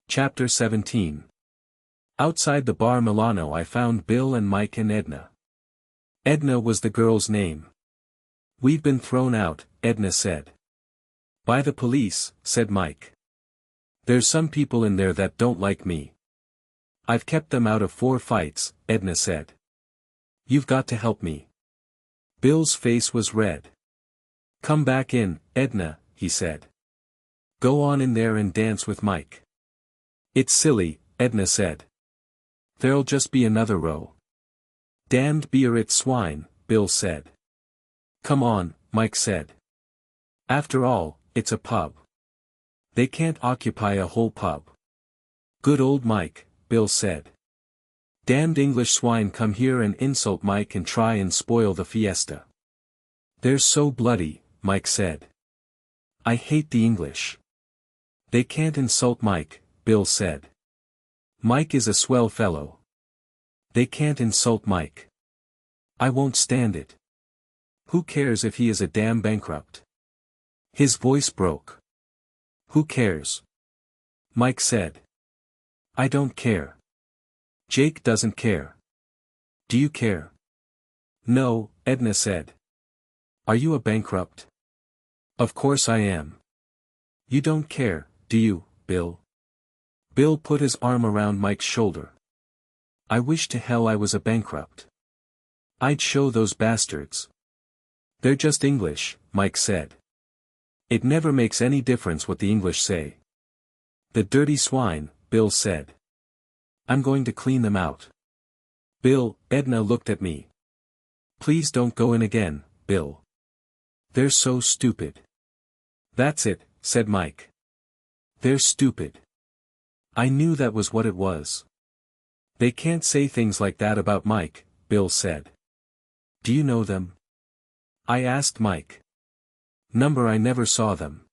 Chapter 17. Outside the bar Milano I found Bill and Mike and Edna. Edna was the girl's name. "We've been thrown out," Edna said. "By the police," said Mike. "There's some people in there that don't like me. I've kept them out of 4 fights," Edna said. "You've got to help me." Bill's face was red. "Come back in, Edna," he said. "Go on in there and dance with Mike." "It's silly," Edna said. "There'll just be another row." "Damned Biarritz swine," Bill said. "Come on," Mike said. "After all, it's a pub. They can't occupy a whole pub." "Good old Mike," Bill said. "Damned English swine come here and insult Mike and try and spoil the fiesta. They're so bloody," Mike said. "I hate the English." "They can't insult Mike," Bill said. "Mike is a swell fellow. They can't insult Mike. I won't stand it. Who cares if he is a damn bankrupt?" His voice broke. "Who cares?" Mike said. "I don't care. Jake doesn't care. Do you care?" "No," Edna said. "Are you a bankrupt?" "Of course I am." "You don't care, do you, Bill?" Bill put his arm around Mike's shoulder. "I wish to hell I was a bankrupt. I'd show those bastards." "They're just English," Mike said. "It never makes any difference what the English say." "The dirty swine," Bill said. "I'm going to clean them out." "Bill," Edna looked at me. "Please don't go in again, Bill. They're so stupid." "That's it," said Mike. "They're stupid." I knew that was what it was. "They can't say things like that about Mike," Bill said. "Do you know them?" I asked Mike. "Number I never saw them.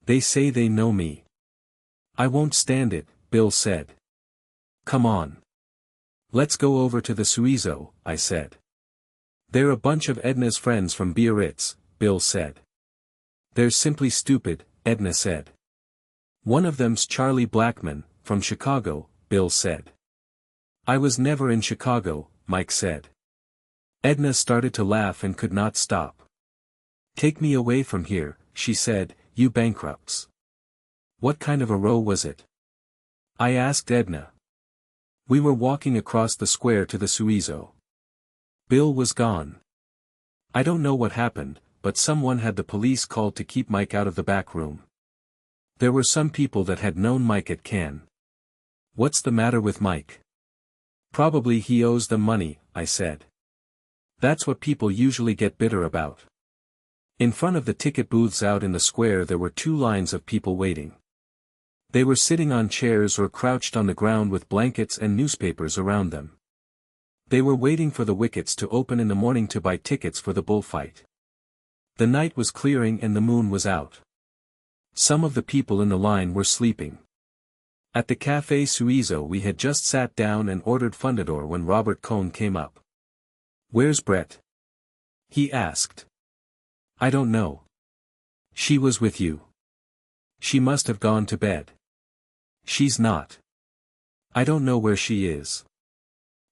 They say they know me." "I won't stand it," Bill said. "Come on. Let's go over to the Suizo," I said. "They're a bunch of Edna's friends from Biarritz," Bill said. "They're simply stupid," Edna said. "One of them's Charlie Blackman, from Chicago," Bill said. "I was never in Chicago," Mike said. Edna started to laugh and could not stop. "Take me away from here," she said, "you bankrupts." "What kind of a row was it?" I asked Edna. We were walking across the square to the Suizo. Bill was gone. I don't know what happened, but someone had the police called to keep Mike out of the back room. There were some people that had known Mike at Cannes. "What's the matter with Mike?" "Probably he owes them money," I said. "That's what people usually get bitter about." In front of the ticket booths out in the square there were 2 lines of people waiting. They were sitting on chairs or crouched on the ground with blankets and newspapers around them. They were waiting for the wickets to open in the morning to buy tickets for the bullfight. The night was clearing and the moon was out. Some of the people in the line were sleeping. At the Café Suizo we had just sat down and ordered Fundador when Robert Cohn came up. "Where's Brett?" he asked. "I don't know." "She was with you." "She must have gone to bed." "She's not." "I don't know where she is."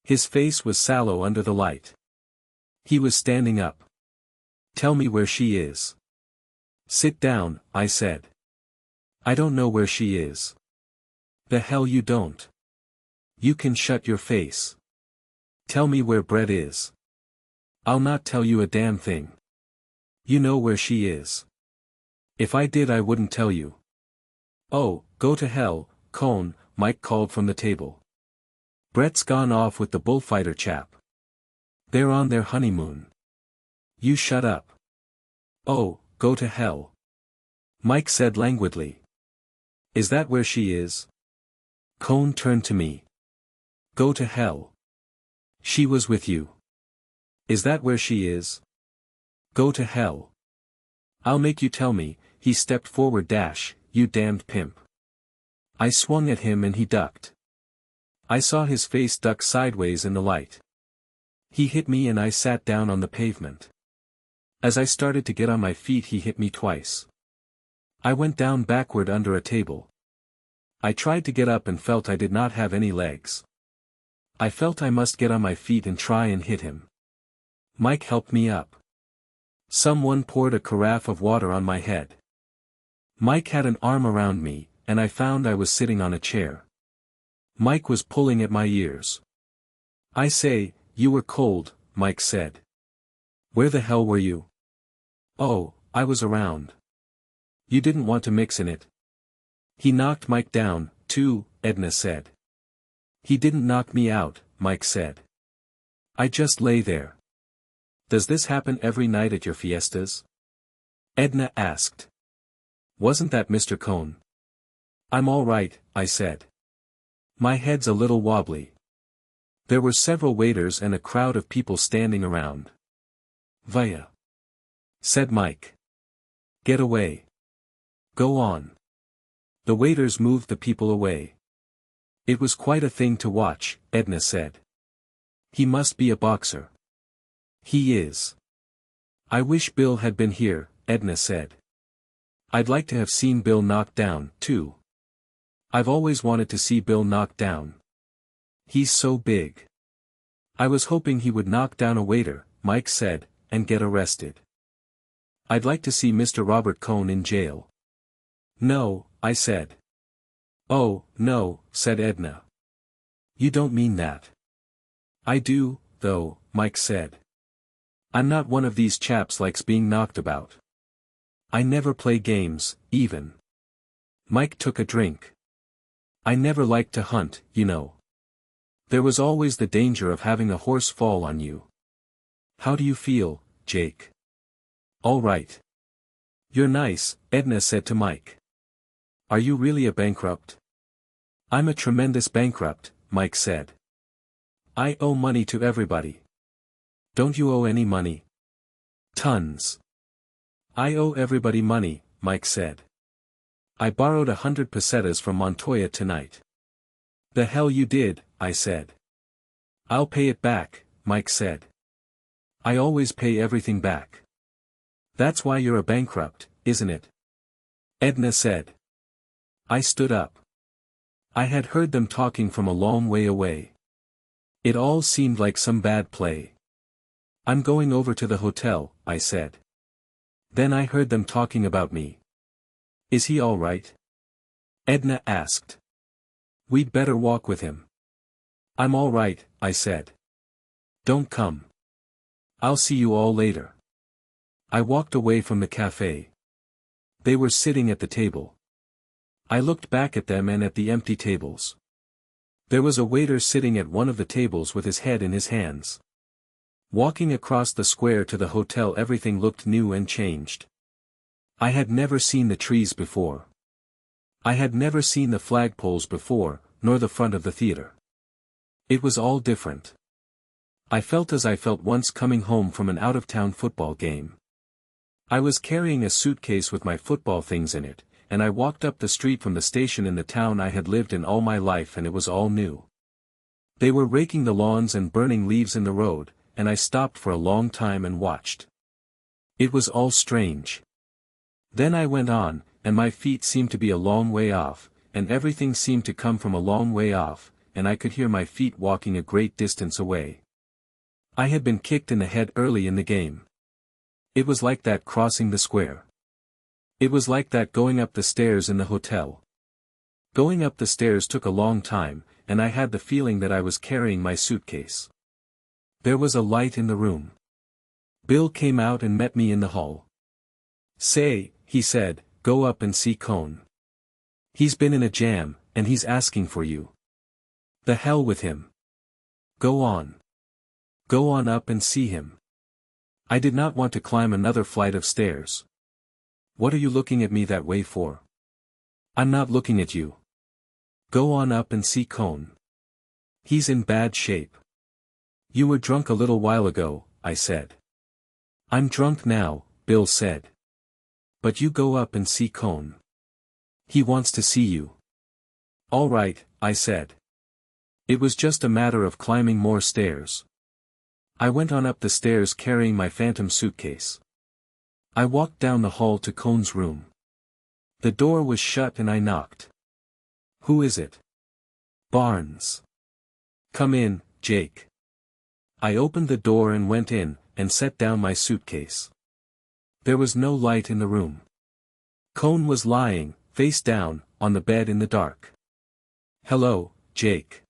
His face was sallow under the light. He was standing up. "Tell me where she is." "Sit down," I said. "I don't know where she is." "The hell you don't. You can shut your face. Tell me where Brett is." "I'll not tell you a damn thing. You know where she is." "If I did I wouldn't tell you." "Oh, go to hell, Cohn," Mike called from the table. "Brett's gone off with the bullfighter chap. They're on their honeymoon. You shut up." "Oh, go to hell," Mike said languidly. "Is that where she is?" Cohn turned to me. "Go to hell. She was with you. Is that where she is?" "Go to hell. I'll make you tell me." He stepped forward. "You damned pimp." I swung at him and he ducked. I saw his face duck sideways in the light. He hit me and I sat down on the pavement. As I started to get on my feet he hit me twice. I went down backward under a table. I tried to get up and felt I did not have any legs. I felt I must get on my feet and try and hit him. Mike helped me up. Someone poured a carafe of water on my head. Mike had an arm around me, and I found I was sitting on a chair. Mike was pulling at my ears. "I say, you were cold," Mike said. "Where the hell were you?" "Oh, I was around." "You didn't want to mix in it." "He knocked Mike down, too," Edna said. "He didn't knock me out," Mike said. "I just lay there." "Does this happen every night at your fiestas?" Edna asked. "Wasn't that Mr. Cohn?" "I'm all right," I said. "My head's a little wobbly." There were several waiters and a crowd of people standing around. "Vaya," said Mike. "Get away. Go on." The waiters moved the people away. "It was quite a thing to watch," Edna said. "He must be a boxer." "He is." "I wish Bill had been here," Edna said. "I'd like to have seen Bill knocked down, too. I've always wanted to see Bill knocked down. He's so big." "I was hoping he would knock down a waiter," Mike said, "and get arrested. I'd like to see Mr. Robert Cohn in jail." "No," I said. "Oh, no," said Edna. "You don't mean that." "I do, though," Mike said. "I'm not one of these chaps likes being knocked about. I never play games, even." Mike took a drink. "I never liked to hunt, you know. There was always the danger of having a horse fall on you." "How do you feel, Jake?" "All right." "You're nice," Edna said to Mike. "Are you really a bankrupt?" "I'm a tremendous bankrupt," Mike said. "I owe money to everybody." "Don't you owe any money?" "Tons." "I owe everybody money," Mike said. "I borrowed 100 pesetas from Montoya tonight." "The hell you did," I said. "I'll pay it back," Mike said. "I always pay everything back." "That's why you're a bankrupt, isn't it?" Edna said. I stood up. I had heard them talking from a long way away. It all seemed like some bad play. "I'm going over to the hotel," I said. Then I heard them talking about me. "Is he all right?" Edna asked. "We'd better walk with him." "I'm all right," I said. "Don't come. I'll see you all later." I walked away from the cafe. They were sitting at the table. I looked back at them and at the empty tables. There was a waiter sitting at one of the tables with his head in his hands. Walking across the square to the hotel, everything looked new and changed. I had never seen the trees before. I had never seen the flagpoles before, nor the front of the theater. It was all different. I felt as I felt once coming home from an out-of-town football game. I was carrying a suitcase with my football things in it, and I walked up the street from the station in the town I had lived in all my life, and it was all new. They were raking the lawns and burning leaves in the road, and I stopped for a long time and watched. It was all strange. Then I went on, and my feet seemed to be a long way off, and everything seemed to come from a long way off, and I could hear my feet walking a great distance away. I had been kicked in the head early in the game. It was like that crossing the square. It was like that going up the stairs in the hotel. Going up the stairs took a long time, and I had the feeling that I was carrying my suitcase. There was a light in the room. Bill came out and met me in the hall. "Say," he said, "go up and see Cohn. He's been in a jam, and he's asking for you." "The hell with him. Go on. Go on up and see him." I did not want to climb another flight of stairs. "What are you looking at me that way for?" "I'm not looking at you. Go on up and see Cohn. He's in bad shape." "You were drunk a little while ago," I said. "I'm drunk now," Bill said. "But you go up and see Cohn. He wants to see you." "All right," I said. It was just a matter of climbing more stairs. I went on up the stairs carrying my phantom suitcase. I walked down the hall to Cohn's room. The door was shut and I knocked. Who is it? Barnes. Come in, Jake. I opened the door and went in, and set down my suitcase. There was no light in the room. Cone was lying, face down, on the bed in the dark. Hello, Jake.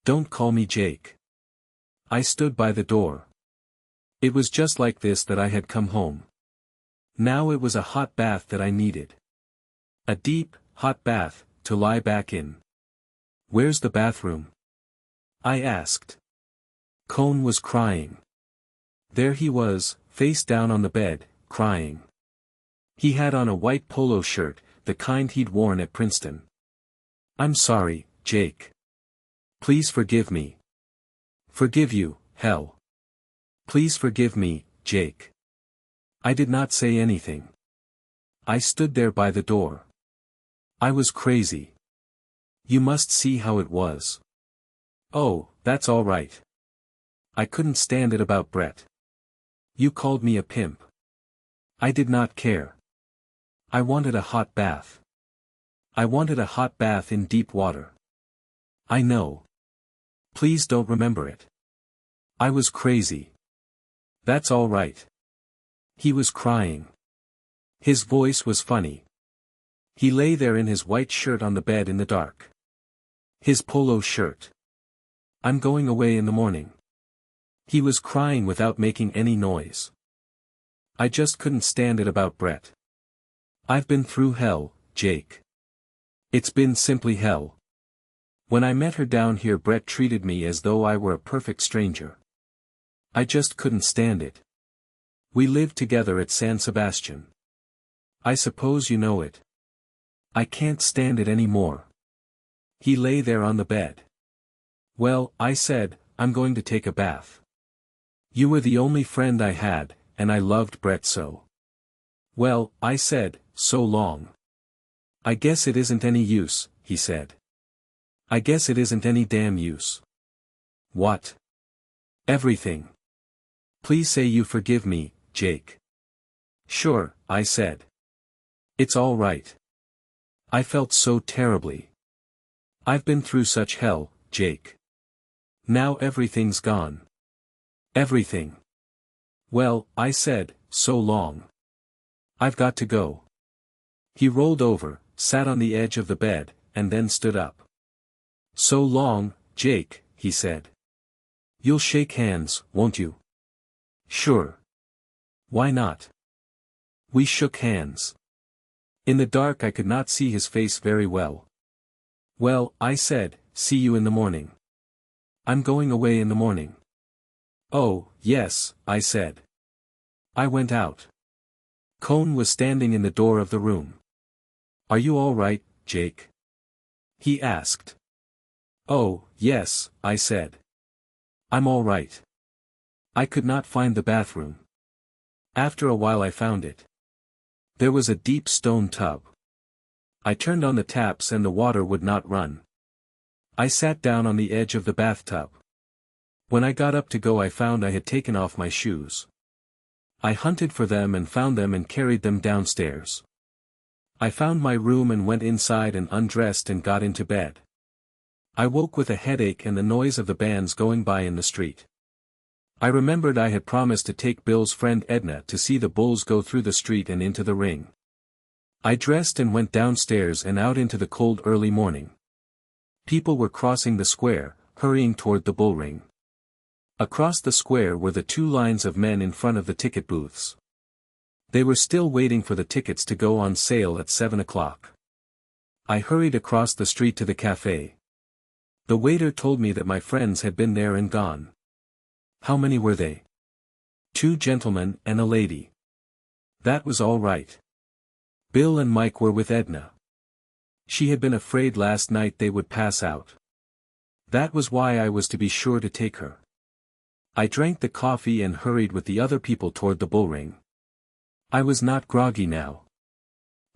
Don't call me Jake. I stood by the door. It was just like this that I had come home. Now it was a hot bath that I needed. A deep, hot bath, to lie back in. Where's the bathroom? I asked. Cone was crying. There he was, face down on the bed, crying. He had on a white polo shirt, the kind he'd worn at Princeton. I'm sorry, Jake. Please forgive me. Forgive you, hell. Please forgive me, Jake. I did not say anything. I stood there by the door. I was crazy. You must see how it was. Oh, that's all right. I couldn't stand it about Brett. You called me a pimp. I did not care. I wanted a hot bath. I wanted a hot bath in deep water. I know. Please don't remember it. I was crazy. That's all right. He was crying. His voice was funny. He lay there in his white shirt on the bed in the dark. His polo shirt. I'm going away in the morning. He was crying without making any noise. I just couldn't stand it about Brett. I've been through hell, Jake. It's been simply hell. When I met her down here, Brett treated me as though I were a perfect stranger. I just couldn't stand it. We lived together at San Sebastian. I suppose you know it. I can't stand it anymore. He lay there on the bed. Well, I said, I'm going to take a bath. You were the only friend I had, and I loved Brett so. Well, I said, so long. I guess it isn't any use, he said. I guess it isn't any damn use. What? Everything. Please say you forgive me, Jake. Sure, I said. It's all right. I felt so terribly. I've been through such hell, Jake. Now everything's gone. Everything. Well, I said, so long. I've got to go. He rolled over, sat on the edge of the bed, and then stood up. So long, Jake, he said. You'll shake hands, won't you? Sure. Why not? We shook hands. In the dark I could not see his face very well. Well, I said, see you in the morning. I'm going away in the morning. Oh, yes, I said. I went out. Cone was standing in the door of the room. Are you all right, Jake? He asked. Oh, yes, I said. I'm all right. I could not find the bathroom. After a while I found it. There was a deep stone tub. I turned on the taps and the water would not run. I sat down on the edge of the bathtub. When I got up to go I found I had taken off my shoes. I hunted for them and found them and carried them downstairs. I found my room and went inside and undressed and got into bed. I woke with a headache and the noise of the bands going by in the street. I remembered I had promised to take Bill's friend Edna to see the bulls go through the street and into the ring. I dressed and went downstairs and out into the cold early morning. People were crossing the square, hurrying toward the bull ring. Across the square were the two lines of men in front of the ticket booths. They were still waiting for the tickets to go on sale at 7 o'clock. I hurried across the street to the cafe. The waiter told me that my friends had been there and gone. How many were they? 2 gentlemen and a lady. That was all right. Bill and Mike were with Edna. She had been afraid last night they would pass out. That was why I was to be sure to take her. I drank the coffee and hurried with the other people toward the bull ring. I was not groggy now.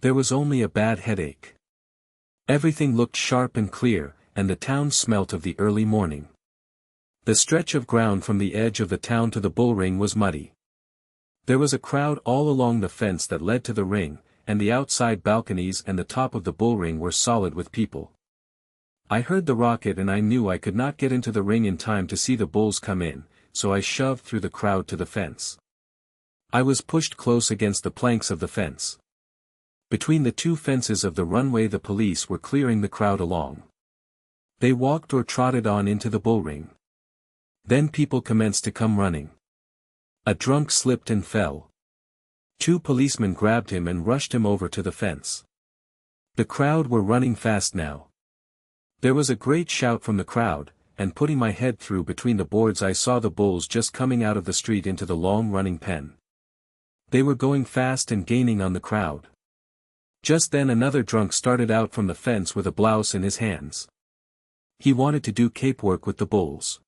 There was only a bad headache. Everything looked sharp and clear, and the town smelt of the early morning. The stretch of ground from the edge of the town to the bull ring was muddy. There was a crowd all along the fence that led to the ring, and the outside balconies and the top of the bull ring were solid with people. I heard the rocket and I knew I could not get into the ring in time to see the bulls come in, so I shoved through the crowd to the fence. I was pushed close against the planks of the fence. Between the two fences of the runway the police were clearing the crowd along. They walked or trotted on into the bull ring. Then people commenced to come running. A drunk slipped and fell. 2 policemen grabbed him and rushed him over to the fence. The crowd were running fast now. There was a great shout from the crowd, and putting my head through between the boards I saw the bulls just coming out of the street into the long running pen. They were going fast and gaining on the crowd. Just then another drunk started out from the fence with a blouse in his hands. He wanted to do cape work with the bulls.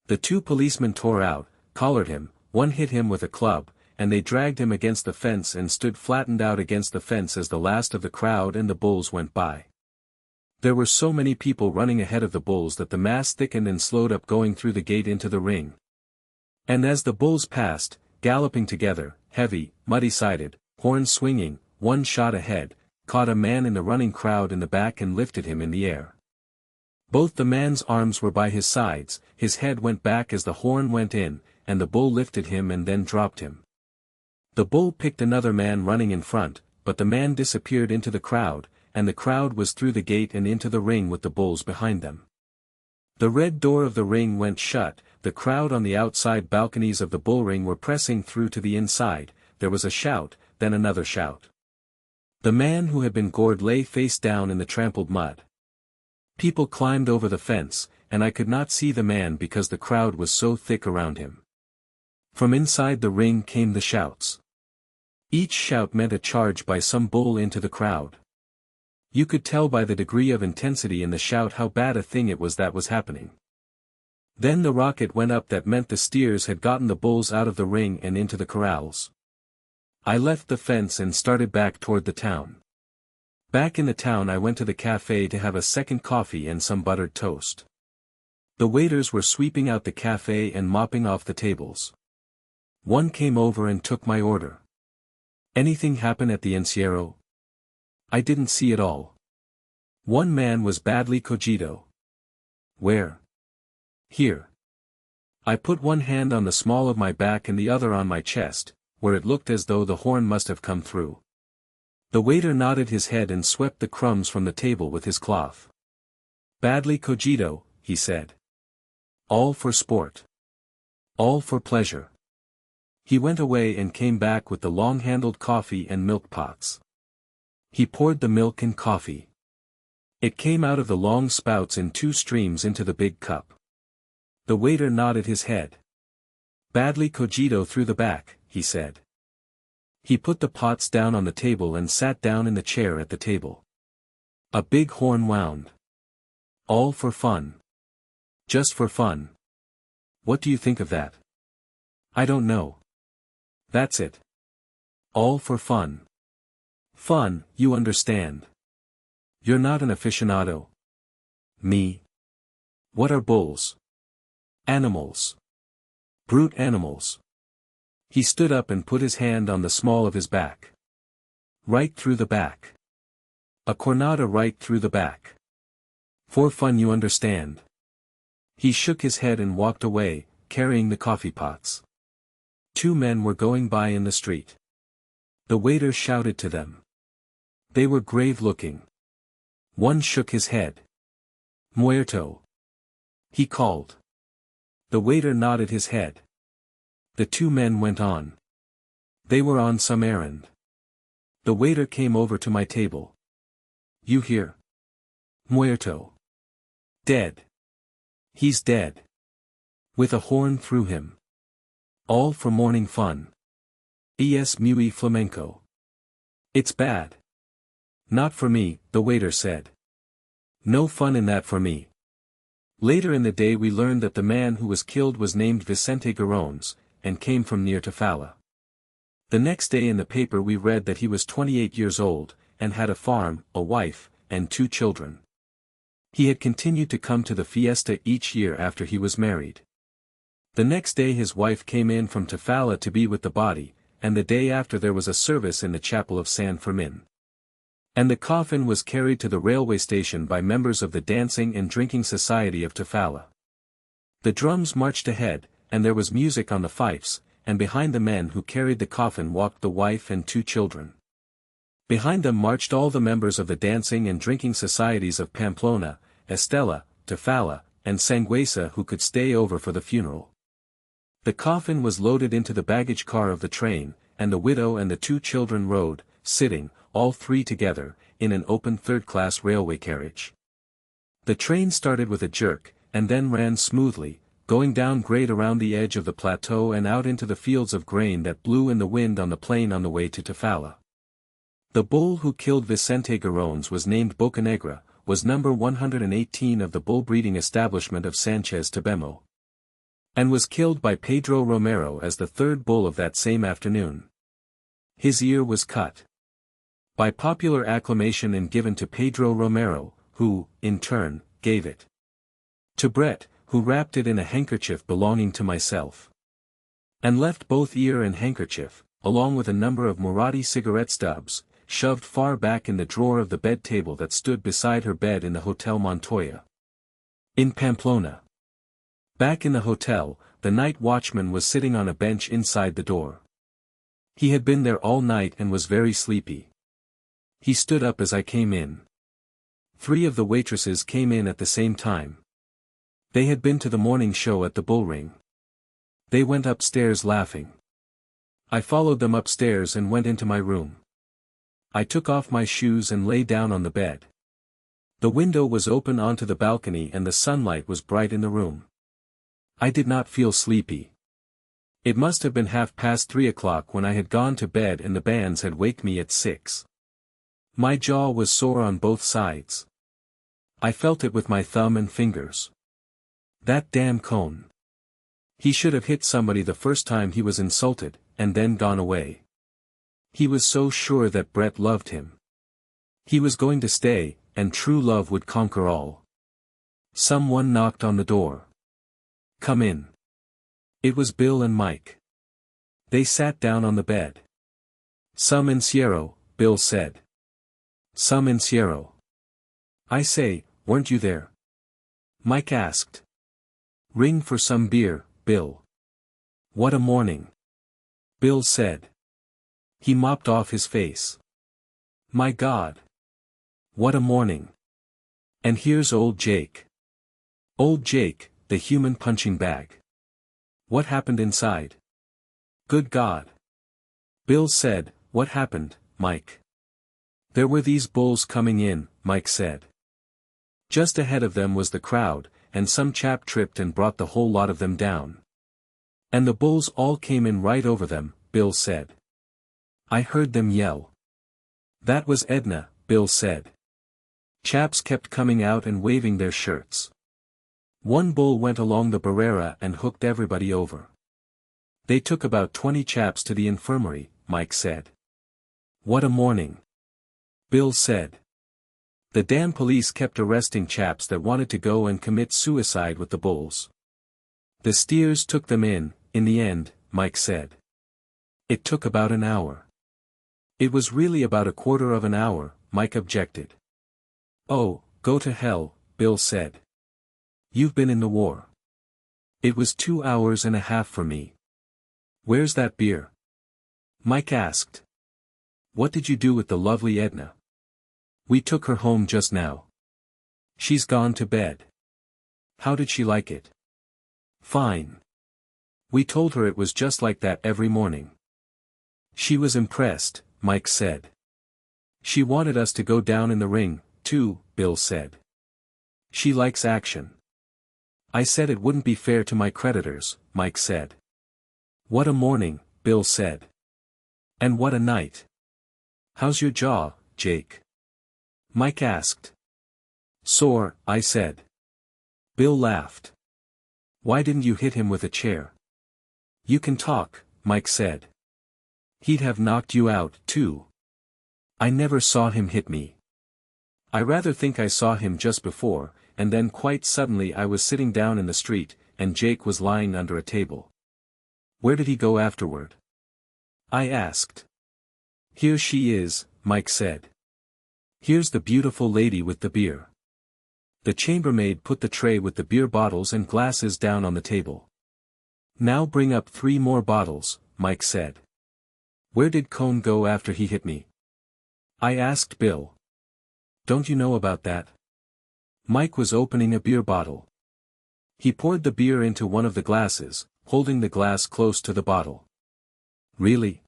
The 2 policemen tore out, collared him, one hit him with a club, and they dragged him against the fence and stood flattened out against the fence as the last of the crowd and the bulls went by. There were so many people running ahead of the bulls that the mass thickened and slowed up going through the gate into the ring. And as the bulls passed, galloping together, heavy, muddy-sided, horns swinging, one shot ahead, caught a man in the running crowd in the back and lifted him in the air. Both the man's arms were by his sides, his head went back as the horn went in, and the bull lifted him and then dropped him. The bull picked another man running in front, but the man disappeared into the crowd, and the crowd was through the gate and into the ring with the bulls behind them. The red door of the ring went shut, the crowd on the outside balconies of the bull ring were pressing through to the inside, there was a shout, then another shout. The man who had been gored lay face down in the trampled mud. People climbed over the fence, and I could not see the man because the crowd was so thick around him. From inside the ring came the shouts. Each shout meant a charge by some bull into the crowd. You could tell by the degree of intensity in the shout how bad a thing it was that was happening. Then the rocket went up that meant the steers had gotten the bulls out of the ring and into the corrals. I left the fence and started back toward the town. Back in the town I went to the cafe to have a second coffee and some buttered toast. The waiters were sweeping out the cafe and mopping off the tables. One came over and took my order. Anything happen at the encierro? I didn't see it all. One man was badly cogito. Where? Here. I put one hand on the small of my back and the other on my chest, where it looked as though the horn must have come through. The waiter nodded his head and swept the crumbs from the table with his cloth. Badly cogito, he said. All for sport. All for pleasure. He went away and came back with the long-handled coffee and milk pots. He poured the milk and coffee. It came out of the long spouts in 2 streams into the big cup. The waiter nodded his head. Badly cogito through the back, he said. He put the pots down on the table and sat down in the chair at the table. A big horn wound. All for fun. Just for fun. What do you think of that? I don't know. That's it. All for fun. Fun, you understand. You're not an aficionado. Me. What are bulls? Animals. Brute animals. He stood up and put his hand on the small of his back. Right through the back. A cornada right through the back. For fun, you understand. He shook his head and walked away, carrying the coffee pots. 2 men were going by in the street. The waiter shouted to them. They were grave-looking. One shook his head. Muerto. He called. The waiter nodded his head. The 2 men went on. They were on some errand. The waiter came over to my table. You hear? Muerto. Dead. He's dead. With a horn through him. All for morning fun. Es muy flamenco. It's bad. Not for me, the waiter said. No fun in that for me. Later in the day we learned that the man who was killed was named Vicente Garones, and came from near Tafalla. The next day in the paper we read that he was 28 years old, and had a farm, a wife, and 2 children. He had continued to come to the fiesta each year after he was married. The next day his wife came in from Tafalla to be with the body, and the day after there was a service in the chapel of San Fermin. And the coffin was carried to the railway station by members of the Dancing and Drinking Society of Tafalla. The drums marched ahead, and there was music on the fifes, and behind the men who carried the coffin walked the wife and 2 children. Behind them marched all the members of the Dancing and Drinking Societies of Pamplona, Estella, Tafalla, and Sangüesa who could stay over for the funeral. The coffin was loaded into the baggage car of the train, and the widow and the 2 children rode, sitting, all 3 together, in an open third-class railway carriage. The train started with a jerk, and then ran smoothly, going down grade around the edge of the plateau and out into the fields of grain that blew in the wind on the plain on the way to Tafalla. The bull who killed Vicente Garones was named Bocanegra, was number 118 of the bull breeding establishment of Sanchez Tabemo, and was killed by Pedro Romero as the 3rd bull of that same afternoon. His ear was cut by popular acclamation and given to Pedro Romero, who, in turn, gave it to Brett, who wrapped it in a handkerchief belonging to myself, and left both ear and handkerchief, along with a number of Murati cigarette stubs, shoved far back in the drawer of the bed table that stood beside her bed in the Hotel Montoya, in Pamplona. Back in the hotel, the night watchman was sitting on a bench inside the door. He had been there all night and was very sleepy. He stood up as I came in. 3 of the waitresses came in at the same time. They had been to the morning show at the Bullring. They went upstairs laughing. I followed them upstairs and went into my room. I took off my shoes and lay down on the bed. The window was open onto the balcony and the sunlight was bright in the room. I did not feel sleepy. It must have been 3:30 o'clock when I had gone to bed and the bands had waked me at 6. My jaw was sore on both sides. I felt it with my thumb and fingers. That damn cone. He should have hit somebody the first time he was insulted, and then gone away. He was so sure that Brett loved him. He was going to stay, and true love would conquer all. Someone knocked on the door. "Come in." It was Bill and Mike. They sat down on the bed. "Some encierro," Bill said. "Some encierro." "I say, weren't you there?" Mike asked. "Ring for some beer, Bill." "What a morning," Bill said. He mopped off his face. "My God. What a morning. And here's old Jake." Old Jake, the human punching bag. "What happened inside?" "Good God." Bill said, "What happened, Mike?" "There were these bulls coming in," Mike said. "Just ahead of them was the crowd, and some chap tripped and brought the whole lot of them down. And the bulls all came in right over them," Bill said. "I heard them yell." "That was Edna," Bill said. "Chaps kept coming out and waving their shirts. One bull went along the barrera and hooked everybody over. They took about 20 chaps to the infirmary," Mike said. "What a morning," Bill said. "The damn police kept arresting chaps that wanted to go and commit suicide with the bulls. The steers took them in the end," Mike said. "It took about an hour." "It was really about a quarter of an hour," Mike objected. "Oh, go to hell," Bill said. "You've been in the war." "It was 2 hours and a half for me." "Where's that beer?" Mike asked. "What did you do with the lovely Edna?" "We took her home just now. She's gone to bed." "How did she like it?" "Fine. We told her it was just like that every morning." "She was impressed," Mike said. "She wanted us to go down in the ring, too," Bill said. "She likes action." "I said it wouldn't be fair to my creditors," Mike said. "What a morning," Bill said. "And what a night. How's your jaw, Jake?" Mike asked. "Sore," I said. Bill laughed. "Why didn't you hit him with a chair?" "You can talk," Mike said. "He'd have knocked you out, too." "I never saw him hit me. I rather think I saw him just before, and then quite suddenly I was sitting down in the street, and Jake was lying under a table." "Where did he go afterward?" I asked. "Here she is," Mike said. Here's the beautiful lady with the beer. The chambermaid put the tray with the beer bottles and glasses down on the table. Now bring up 3 more bottles, Mike said. Where did Cone go after he hit me? I asked Bill. Don't you know about that? Mike was opening a beer bottle. He poured the beer into one of the glasses, holding the glass close to the bottle. Really?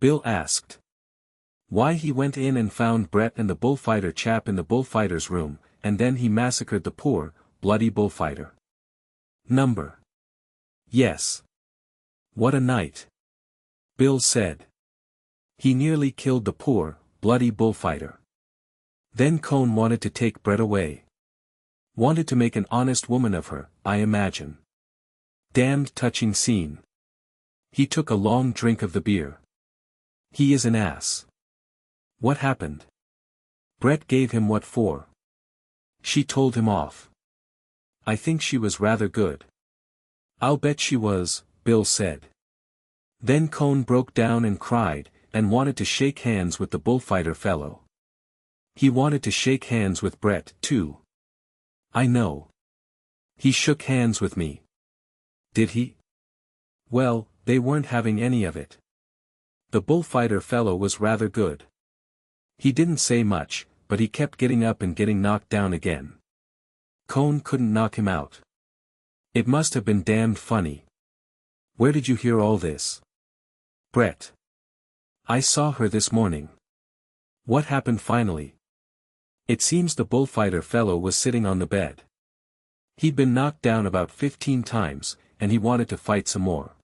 Bill asked. Why, he went in and found Brett and the bullfighter chap in the bullfighter's room, and then he massacred the poor, bloody bullfighter. Number. Yes. What a night. Bill said. He nearly killed the poor, bloody bullfighter. Then Cone wanted to take Brett away. Wanted to make an honest woman of her, I imagine. Damned touching scene. He took a long drink of the beer. He is an ass. What happened? Brett gave him what for? She told him off. I think she was rather good. I'll bet she was, Bill said. Then Cone broke down and cried, and wanted to shake hands with the bullfighter fellow. He wanted to shake hands with Brett, too. I know. He shook hands with me. Did he? Well, they weren't having any of it. The bullfighter fellow was rather good. He didn't say much, but he kept getting up and getting knocked down again. Cone couldn't knock him out. It must have been damned funny. Where did you hear all this? Brett. I saw her this morning. What happened finally? It seems the bullfighter fellow was sitting on the bed. He'd been knocked down about 15 times, and he wanted to fight some more.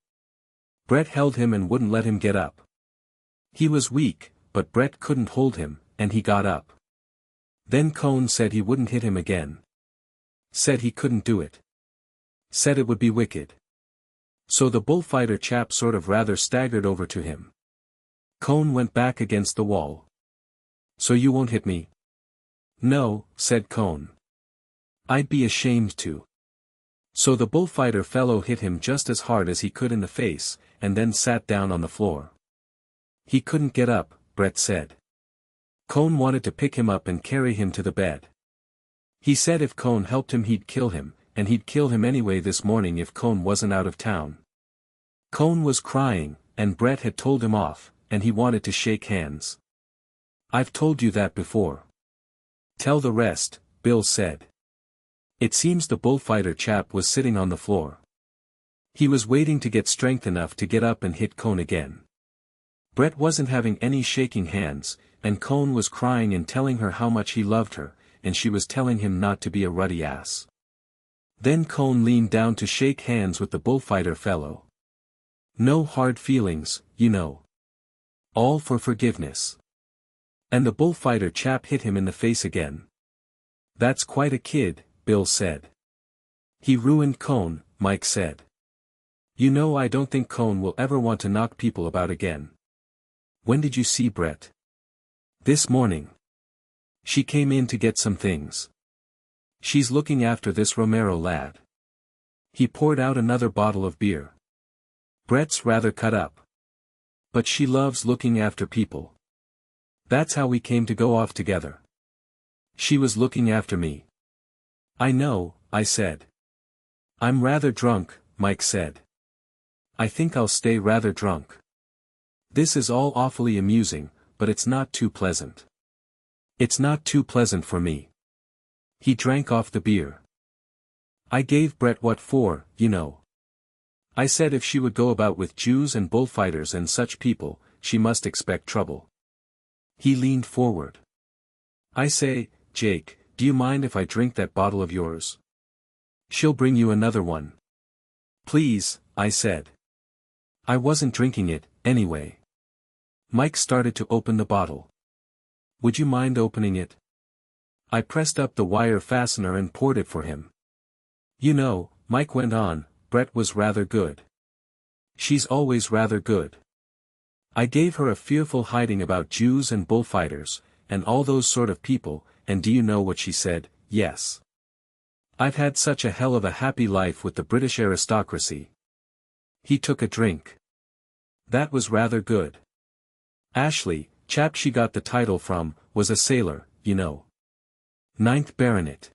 Brett held him and wouldn't let him get up. He was weak, but Brett couldn't hold him, and he got up. Then Cone said he wouldn't hit him again. Said he couldn't do it. Said it would be wicked. So the bullfighter chap sort of rather staggered over to him. Cone went back against the wall. So you won't hit me? No, said Cone. I'd be ashamed to. So the bullfighter fellow hit him just as hard as he could in the face, and then sat down on the floor. He couldn't get up, Brett said. Cone wanted to pick him up and carry him to the bed. He said if Cone helped him he'd kill him, and he'd kill him anyway this morning if Cone wasn't out of town. Cone was crying, and Brett had told him off, and he wanted to shake hands. I've told you that before. Tell the rest, Bill said. It seems the bullfighter chap was sitting on the floor. He was waiting to get strength enough to get up and hit Cone again. Brett wasn't having any shaking hands, and Cone was crying and telling her how much he loved her, and she was telling him not to be a ruddy ass. Then Cone leaned down to shake hands with the bullfighter fellow. No hard feelings, you know. All for forgiveness. And the bullfighter chap hit him in the face again. That's quite a kid, Bill said. He ruined Cone, Mike said. You know, I don't think Cone will ever want to knock people about again. When did you see Brett? This morning. She came in to get some things. She's looking after this Romero lad. He poured out another bottle of beer. Brett's rather cut up. But she loves looking after people. That's how we came to go off together. She was looking after me. I know, I said. I'm rather drunk, Mike said. I think I'll stay rather drunk. This is all awfully amusing, but it's not too pleasant. It's not too pleasant for me. He drank off the beer. I gave Brett what for, you know. I said if she would go about with Jews and bullfighters and such people, she must expect trouble. He leaned forward. I say, Jake, do you mind if I drink that bottle of yours? She'll bring you another one. Please, I said. I wasn't drinking it, anyway. Mike started to open the bottle. Would you mind opening it? I pressed up the wire fastener and poured it for him. You know, Mike went on, Brett was rather good. She's always rather good. I gave her a fearful hiding about Jews and bullfighters, and all those sort of people, and do you know what she said? Yes. I've had such a hell of a happy life with the British aristocracy. He took a drink. That was rather good. Ashley, chap she got the title from, was a sailor, you know. Ninth Baronet.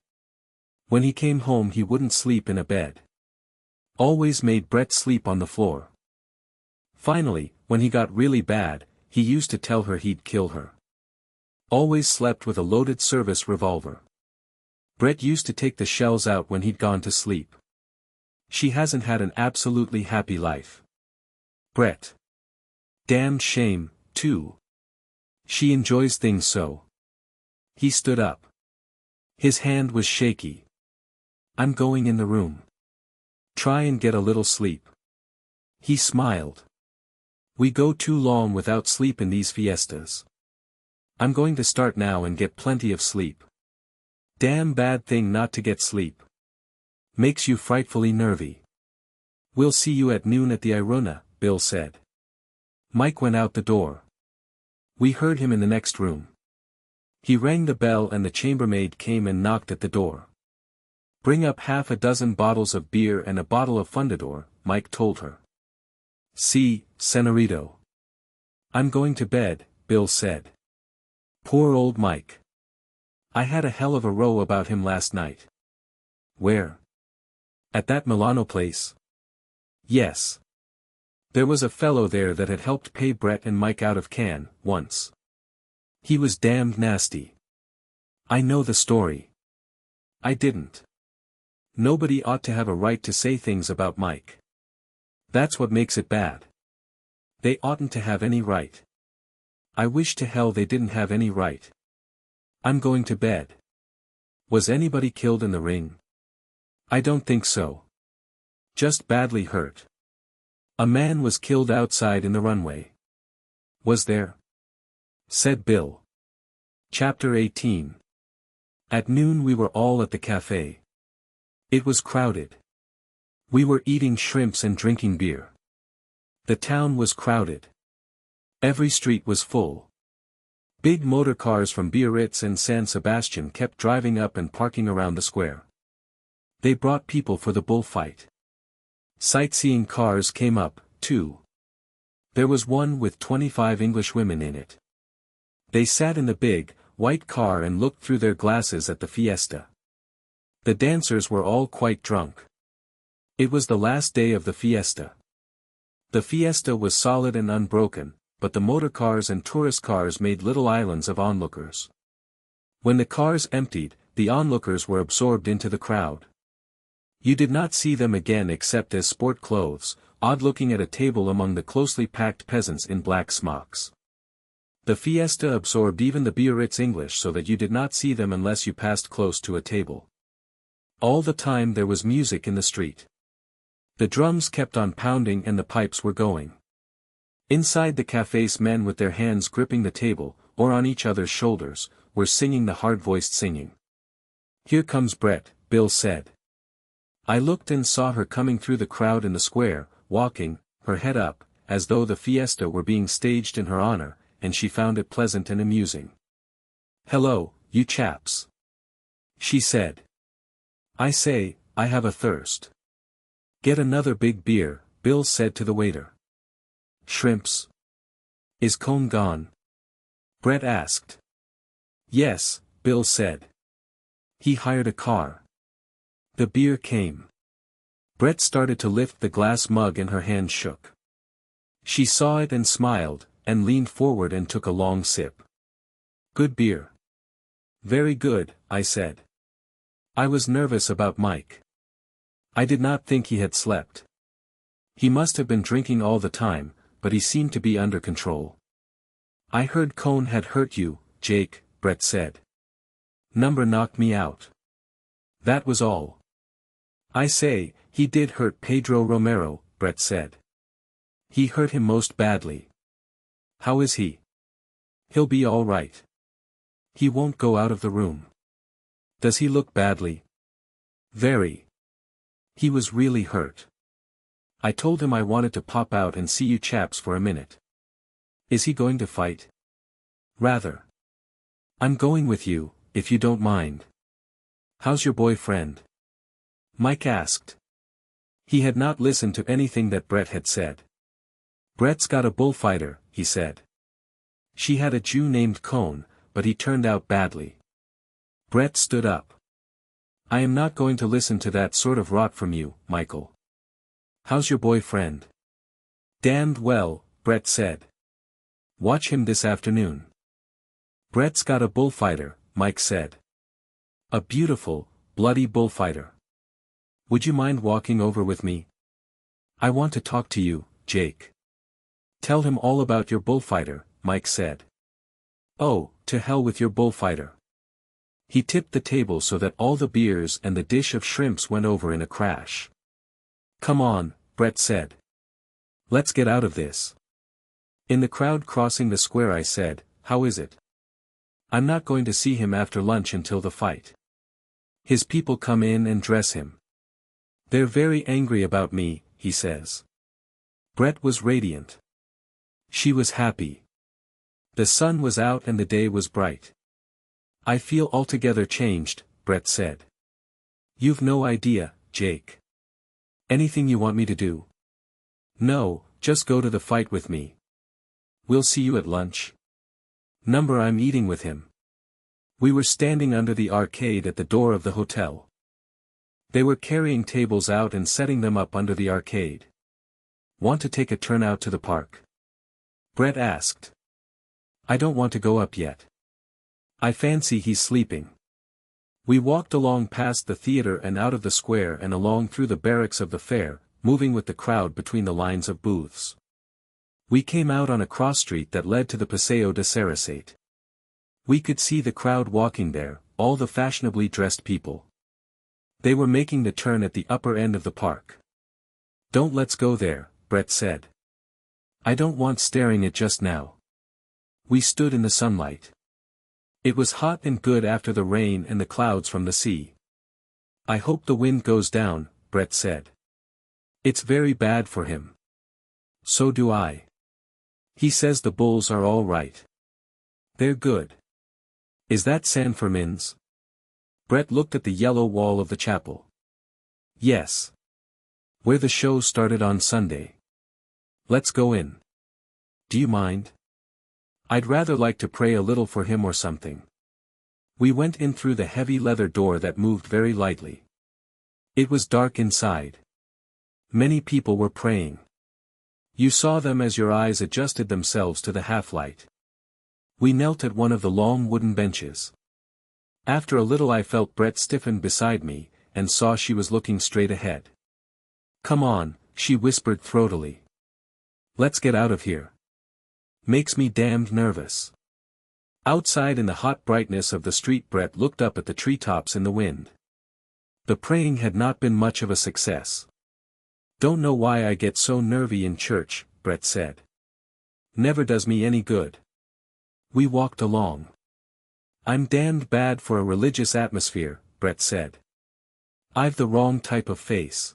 When he came home he wouldn't sleep in a bed. Always made Brett sleep on the floor. Finally, when he got really bad, he used to tell her he'd kill her. Always slept with a loaded service revolver. Brett used to take the shells out when he'd gone to sleep. She hasn't had an absolutely happy life. Brett. Damned shame, too. She enjoys things so. He stood up. His hand was shaky. I'm going in the room. Try and get a little sleep. He smiled. We go too long without sleep in these fiestas. I'm going to start now and get plenty of sleep. Damn bad thing not to get sleep. Makes you frightfully nervy. We'll see you at noon at the Irona, Bill said. Mike went out the door. We heard him in the next room. He rang the bell and the chambermaid came and knocked at the door. Bring up half a dozen bottles of beer and a bottle of Fundador, Mike told her. Si, senorito. I'm going to bed, Bill said. Poor old Mike. I had a hell of a row about him last night. Where? At that Milano place? Yes. There was a fellow there that had helped pay Brett and Mike out of Cannes, once. He was damned nasty. I know the story. I didn't. Nobody ought to have a right to say things about Mike. That's what makes it bad. They oughtn't to have any right. I wish to hell they didn't have any right. I'm going to bed. Was anybody killed in the ring? I don't think so. Just badly hurt. A man was killed outside in the runway. Was there? Said Bill. Chapter 18. At noon we were all at the cafe. It was crowded. We were eating shrimps and drinking beer. The town was crowded. Every street was full. Big motor cars from Biarritz and San Sebastian kept driving up and parking around the square. They brought people for the bullfight. Sightseeing cars came up, too. There was one with 25 English women in it. They sat in the big, white car and looked through their glasses at the fiesta. The dancers were all quite drunk. It was the last day of the fiesta. The fiesta was solid and unbroken, but the motor cars and tourist cars made little islands of onlookers. When the cars emptied, the onlookers were absorbed into the crowd. You did not see them again except as sport clothes, odd-looking at a table among the closely packed peasants in black smocks. The fiesta absorbed even the Biarritz English so that you did not see them unless you passed close to a table. All the time there was music in the street. The drums kept on pounding and the pipes were going. Inside the cafes men with their hands gripping the table, or on each other's shoulders, were singing the hard-voiced singing. Here comes Brett, Bill said. I looked and saw her coming through the crowd in the square, walking, her head up, as though the fiesta were being staged in her honor, and she found it pleasant and amusing. Hello, you chaps. She said. I say, I have a thirst. Get another big beer, Bill said to the waiter. Shrimps. Is Cone gone? Brett asked. Yes, Bill said. He hired a car. The beer came. Brett started to lift the glass mug and her hand shook. She saw it and smiled, and leaned forward and took a long sip. Good beer. Very good, I said. I was nervous about Mike. I did not think he had slept. He must have been drinking all the time, but he seemed to be under control. I heard Cone had hurt you, Jake, Brett said. Number knocked me out. That was all. I say, he did hurt Pedro Romero, Brett said. He hurt him most badly. How is he? He'll be all right. He won't go out of the room. Does he look badly? Very. He was really hurt. I told him I wanted to pop out and see you chaps for a minute. Is he going to fight? Rather. I'm going with you, if you don't mind. How's your boyfriend? Mike asked. He had not listened to anything that Brett had said. Brett's got a bullfighter, he said. She had a Jew named Cone, but he turned out badly. Brett stood up. I am not going to listen to that sort of rot from you, Michael. How's your boyfriend? Damned well, Brett said. Watch him this afternoon. Brett's got a bullfighter, Mike said. A beautiful, bloody bullfighter. Would you mind walking over with me? I want to talk to you, Jake. Tell him all about your bullfighter, Mike said. Oh, to hell with your bullfighter. He tipped the table so that all the beers and the dish of shrimps went over in a crash. Come on, Brett said. Let's get out of this. In the crowd crossing the square I said, how is it? I'm not going to see him after lunch until the fight. His people come in and dress him. They're very angry about me, he says. Brett was radiant. She was happy. The sun was out and the day was bright. I feel altogether changed, Brett said. You've no idea, Jake. Anything you want me to do? No, just go to the fight with me. We'll see you at lunch. Number I'm eating with him. We were standing under the arcade at the door of the hotel. They were carrying tables out and setting them up under the arcade. Want to take a turn out to the park? Brett asked. I don't want to go up yet. I fancy he's sleeping. We walked along past the theater and out of the square and along through the barracks of the fair, moving with the crowd between the lines of booths. We came out on a cross street that led to the Paseo de Sarasate. We could see the crowd walking there, all the fashionably dressed people. They were making the turn at the upper end of the park. Don't let's go there, Brett said. I don't want staring at just now. We stood in the sunlight. It was hot and good after the rain and the clouds from the sea. I hope the wind goes down, Brett said. It's very bad for him. So do I. He says the bulls are all right. They're good. Is that San Fermin's? Brett looked at the yellow wall of the chapel. Yes. Where the show started on Sunday. Let's go in. Do you mind? I'd rather like to pray a little for him or something. We went in through the heavy leather door that moved very lightly. It was dark inside. Many people were praying. You saw them as your eyes adjusted themselves to the half-light. We knelt at one of the long wooden benches. After a little I felt Brett stiffen beside me, and saw she was looking straight ahead. Come on, she whispered throatily. Let's get out of here. Makes me damned nervous. Outside in the hot brightness of the street Brett looked up at the treetops in the wind. The praying had not been much of a success. Don't know why I get so nervy in church, Brett said. Never does me any good. We walked along. I'm damned bad for a religious atmosphere, Brett said. I've the wrong type of face.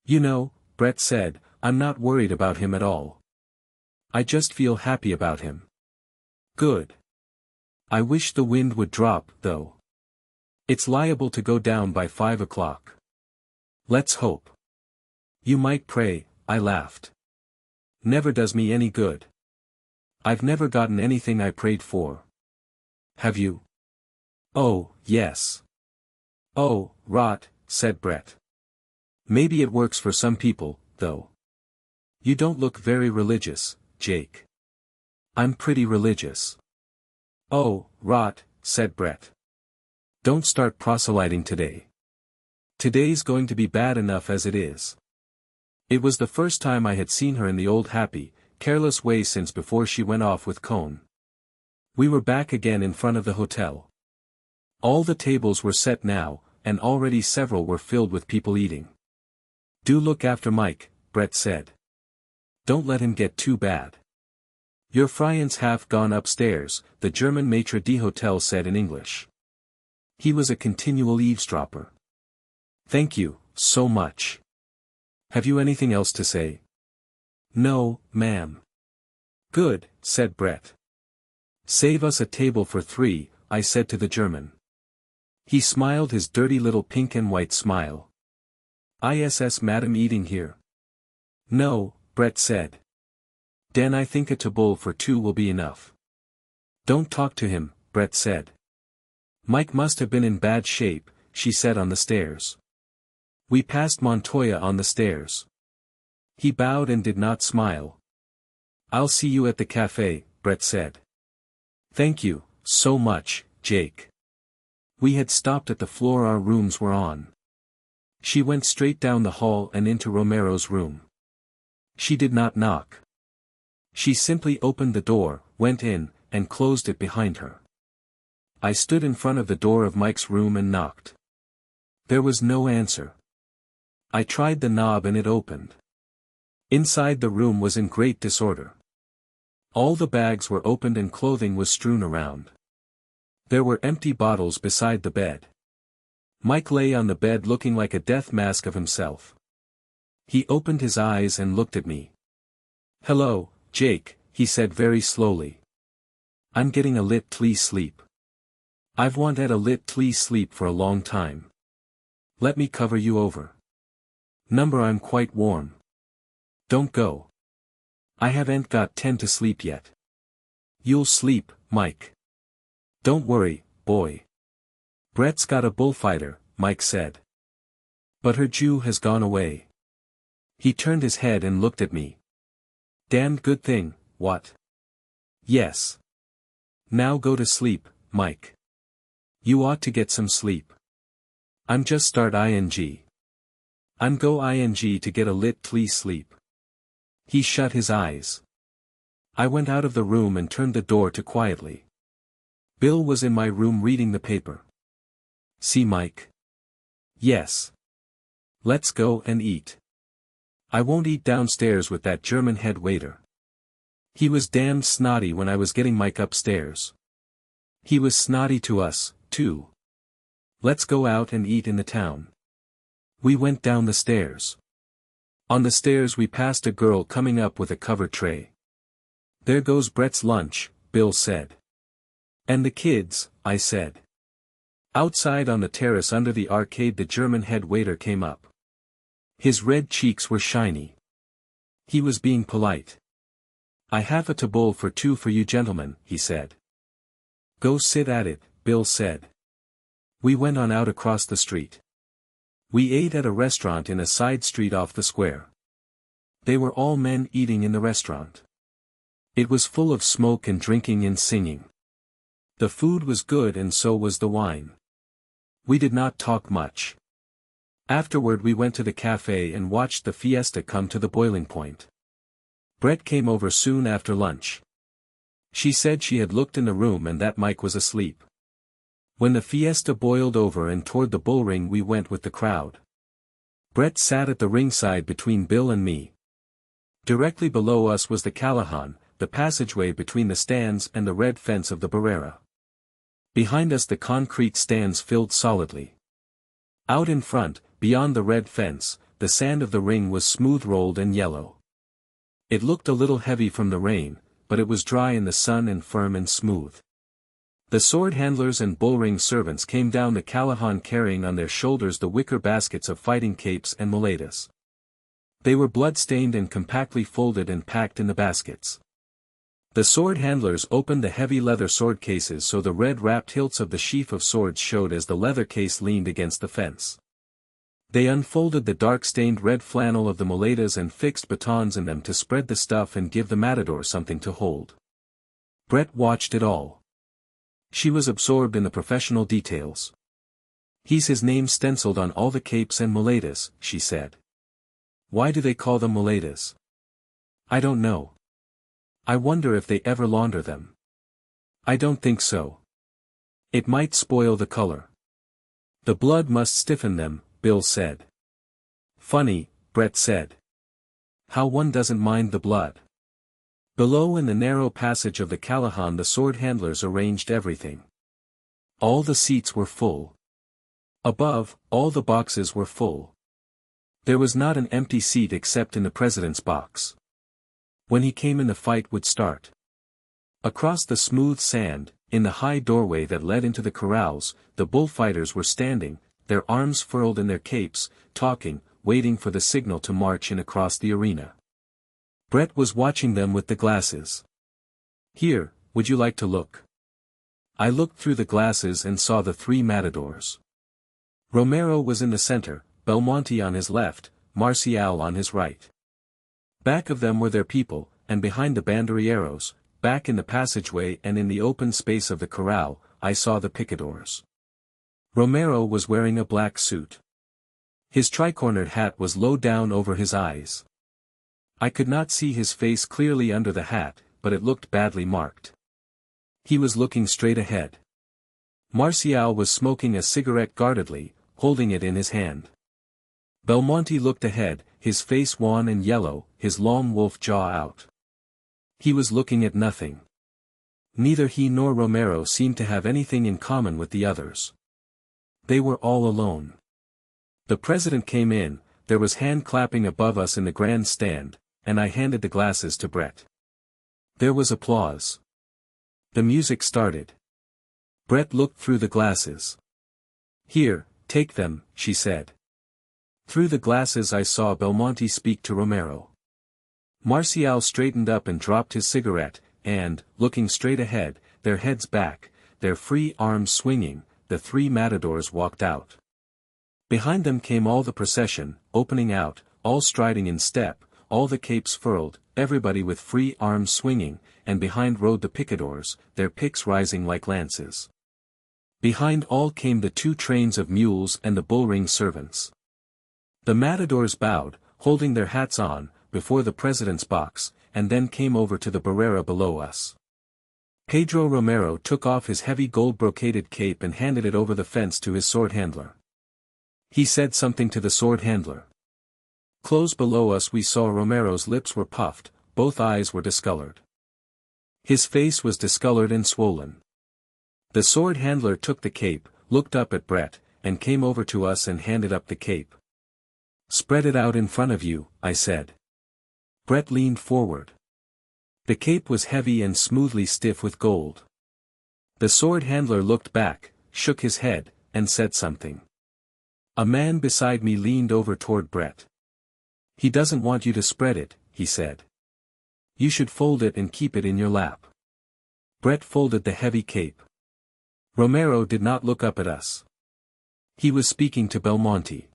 You know, Brett said, I'm not worried about him at all. I just feel happy about him. Good. I wish the wind would drop, though. It's liable to go down by 5 o'clock. Let's hope. You might pray, I laughed. Never does me any good. I've never gotten anything I prayed for. Have you? Oh, yes. Oh, rot, said Brett. Maybe it works for some people, though. You don't look very religious, Jake. I'm pretty religious. Oh, rot, said Brett. Don't start proselyting today. Today's going to be bad enough as it is. It was the first time I had seen her in the old happy, careless way since before she went off with Cone. We were back again in front of the hotel. All the tables were set now, and already several were filled with people eating. Do look after Mike, Brett said. Don't let him get too bad. Your Friant's half gone upstairs, the German maitre d'hotel said in English. He was a continual eavesdropper. Thank you, so much. Have you anything else to say? No, ma'am. Good, said Brett. Save us a table for 3, I said to the German. He smiled his dirty little pink and white smile. ISS madam eating here? No, Brett said. Den I think a table for 2 will be enough. Don't talk to him, Brett said. Mike must have been in bad shape, she said on the stairs. We passed Montoya on the stairs. He bowed and did not smile. I'll see you at the cafe, Brett said. Thank you, so much, Jake. We had stopped at the floor our rooms were on. She went straight down the hall and into Romero's room. She did not knock. She simply opened the door, went in, and closed it behind her. I stood in front of the door of Mike's room and knocked. There was no answer. I tried the knob and it opened. Inside the room was in great disorder. All the bags were opened and clothing was strewn around. There were empty bottles beside the bed. Mike lay on the bed looking like a death mask of himself. He opened his eyes and looked at me. Hello, Jake, he said very slowly. I'm getting a little sleep. I've wanted a little sleep for a long time. Let me cover you over. Number, I'm quite warm. Don't go. I haven't got 10 to sleep yet. You'll sleep, Mike. Don't worry, boy. Brett's got a bullfighter, Mike said. But her Jew has gone away. He turned his head and looked at me. Damned good thing, what? Yes. Now go to sleep, Mike. You ought to get some sleep. I'm just start ing. I'm go ing to get a little sleep. He shut his eyes. I went out of the room and turned the door to quietly. Bill was in my room reading the paper. See Mike? Yes. Let's go and eat. I won't eat downstairs with that German head waiter. He was damned snotty when I was getting Mike upstairs. He was snotty to us, too. Let's go out and eat in the town. We went down the stairs. On the stairs we passed a girl coming up with a covered tray. There goes Brett's lunch, Bill said. And the kids, I said. Outside on the terrace under the arcade the German head waiter came up. His red cheeks were shiny. He was being polite. I have a table for two for you gentlemen, he said. Go sit at it, Bill said. We went on out across the street. We ate at a restaurant in a side street off the square. They were all men eating in the restaurant. It was full of smoke and drinking and singing. The food was good and so was the wine. We did not talk much. Afterward we went to the cafe and watched the fiesta come to the boiling point. Brett came over soon after lunch. She said she had looked in the room and that Mike was asleep. When the fiesta boiled over and toward the bullring we went with the crowd. Brett sat at the ringside between Bill and me. Directly below us was the Callahan, the passageway between the stands and the red fence of the Barrera. Behind us the concrete stands filled solidly. Out in front, beyond the red fence, the sand of the ring was smooth-rolled and yellow. It looked a little heavy from the rain, but it was dry in the sun and firm and smooth. The sword handlers and bullring servants came down the Callahan carrying on their shoulders the wicker baskets of fighting capes and muletas. They were blood-stained and compactly folded and packed in the baskets. The sword handlers opened the heavy leather sword cases so the red-wrapped hilts of the sheaf of swords showed as the leather case leaned against the fence. They unfolded the dark-stained red flannel of the muletas and fixed batons in them to spread the stuff and give the matador something to hold. Brett watched it all. She was absorbed in the professional details. He's his name stenciled on all the capes and muletas, she said. Why do they call them muletas? I don't know. I wonder if they ever launder them. I don't think so. It might spoil the color. The blood must stiffen them, Bill said. Funny, Brett said. How one doesn't mind the blood. Below in the narrow passage of the Callahan the sword handlers arranged everything. All the seats were full. Above, all the boxes were full. There was not an empty seat except in the president's box. When he came in the fight would start. Across the smooth sand, in the high doorway that led into the corrals, the bullfighters were standing, their arms furled in their capes, talking, waiting for the signal to march in across the arena. Brett was watching them with the glasses. Here, would you like to look? I looked through the glasses and saw the three matadors. Romero was in the center, Belmonte on his left, Marcial on his right. Back of them were their people, and behind the banderilleros, back in the passageway and in the open space of the corral, I saw the picadors. Romero was wearing a black suit. His tricornered hat was low down over his eyes. I could not see his face clearly under the hat, but it looked badly marked. He was looking straight ahead. Marcial was smoking a cigarette guardedly, holding it in his hand. Belmonte looked ahead, his face wan and yellow, his long wolf jaw out. He was looking at nothing. Neither he nor Romero seemed to have anything in common with the others. They were all alone. The president came in, there was hand clapping above us in the grand stand, and I handed the glasses to Brett. There was applause. The music started. Brett looked through the glasses. "Here, take them," she said. Through the glasses I saw Belmonte speak to Romero. Marcial straightened up and dropped his cigarette, and, looking straight ahead, their heads back, their free arms swinging, the three matadors walked out. Behind them came all the procession, opening out, all striding in step, all the capes furled, everybody with free arms swinging, and behind rode the picadors, their picks rising like lances. Behind all came the 2 trains of mules and the bullring servants. The matadors bowed, holding their hats on, before the president's box, and then came over to the barrera below us. Pedro Romero took off his heavy gold-brocaded cape and handed it over the fence to his sword handler. He said something to the sword handler. Close below us we saw Romero's lips were puffed, both eyes were discolored. His face was discolored and swollen. The sword handler took the cape, looked up at Brett, and came over to us and handed up the cape. "Spread it out in front of you," I said. Brett leaned forward. The cape was heavy and smoothly stiff with gold. The sword handler looked back, shook his head, and said something. A man beside me leaned over toward Brett. "He doesn't want you to spread it," he said. "You should fold it and keep it in your lap." Brett folded the heavy cape. Romero did not look up at us. He was speaking to Belmonte.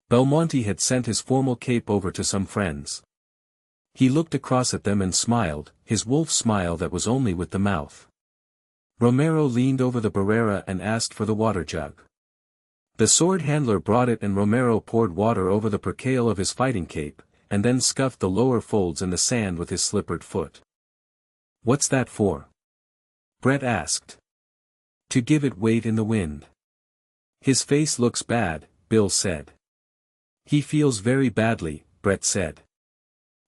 Belmonte had sent his formal cape over to some friends. He looked across at them and smiled, his wolf smile that was only with the mouth. Romero leaned over the barrera and asked for the water jug. The sword handler brought it and Romero poured water over the percale of his fighting cape, and then scuffed the lower folds in the sand with his slippered foot. "What's that for?" Brett asked. "To give it weight in the wind." "His face looks bad," Bill said. "He feels very badly," Brett said.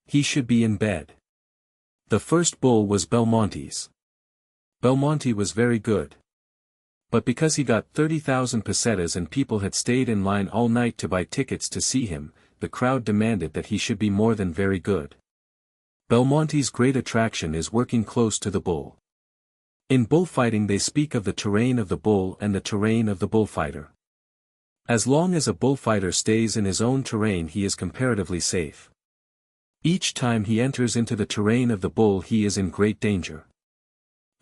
"He should be in bed." The first bull was Belmonte's. Belmonte was very good. But because he got 30,000 pesetas and people had stayed in line all night to buy tickets to see him, the crowd demanded that he should be more than very good. Belmonte's great attraction is working close to the bull. In bullfighting they speak of the terrain of the bull and the terrain of the bullfighter. As long as a bullfighter stays in his own terrain he is comparatively safe. Each time he enters into the terrain of the bull he is in great danger.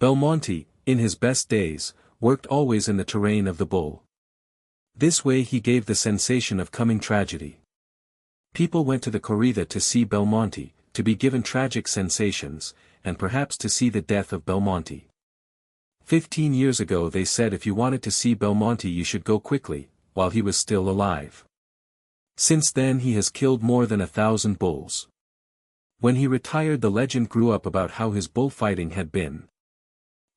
Belmonte, in his best days, worked always in the terrain of the bull. This way he gave the sensation of coming tragedy. People went to the corrida to see Belmonte, to be given tragic sensations, and perhaps to see the death of Belmonte. 15 years ago they said if you wanted to see Belmonte you should go quickly, while he was still alive. Since then he has killed more than 1,000 bulls. When he retired the legend grew up about how his bullfighting had been.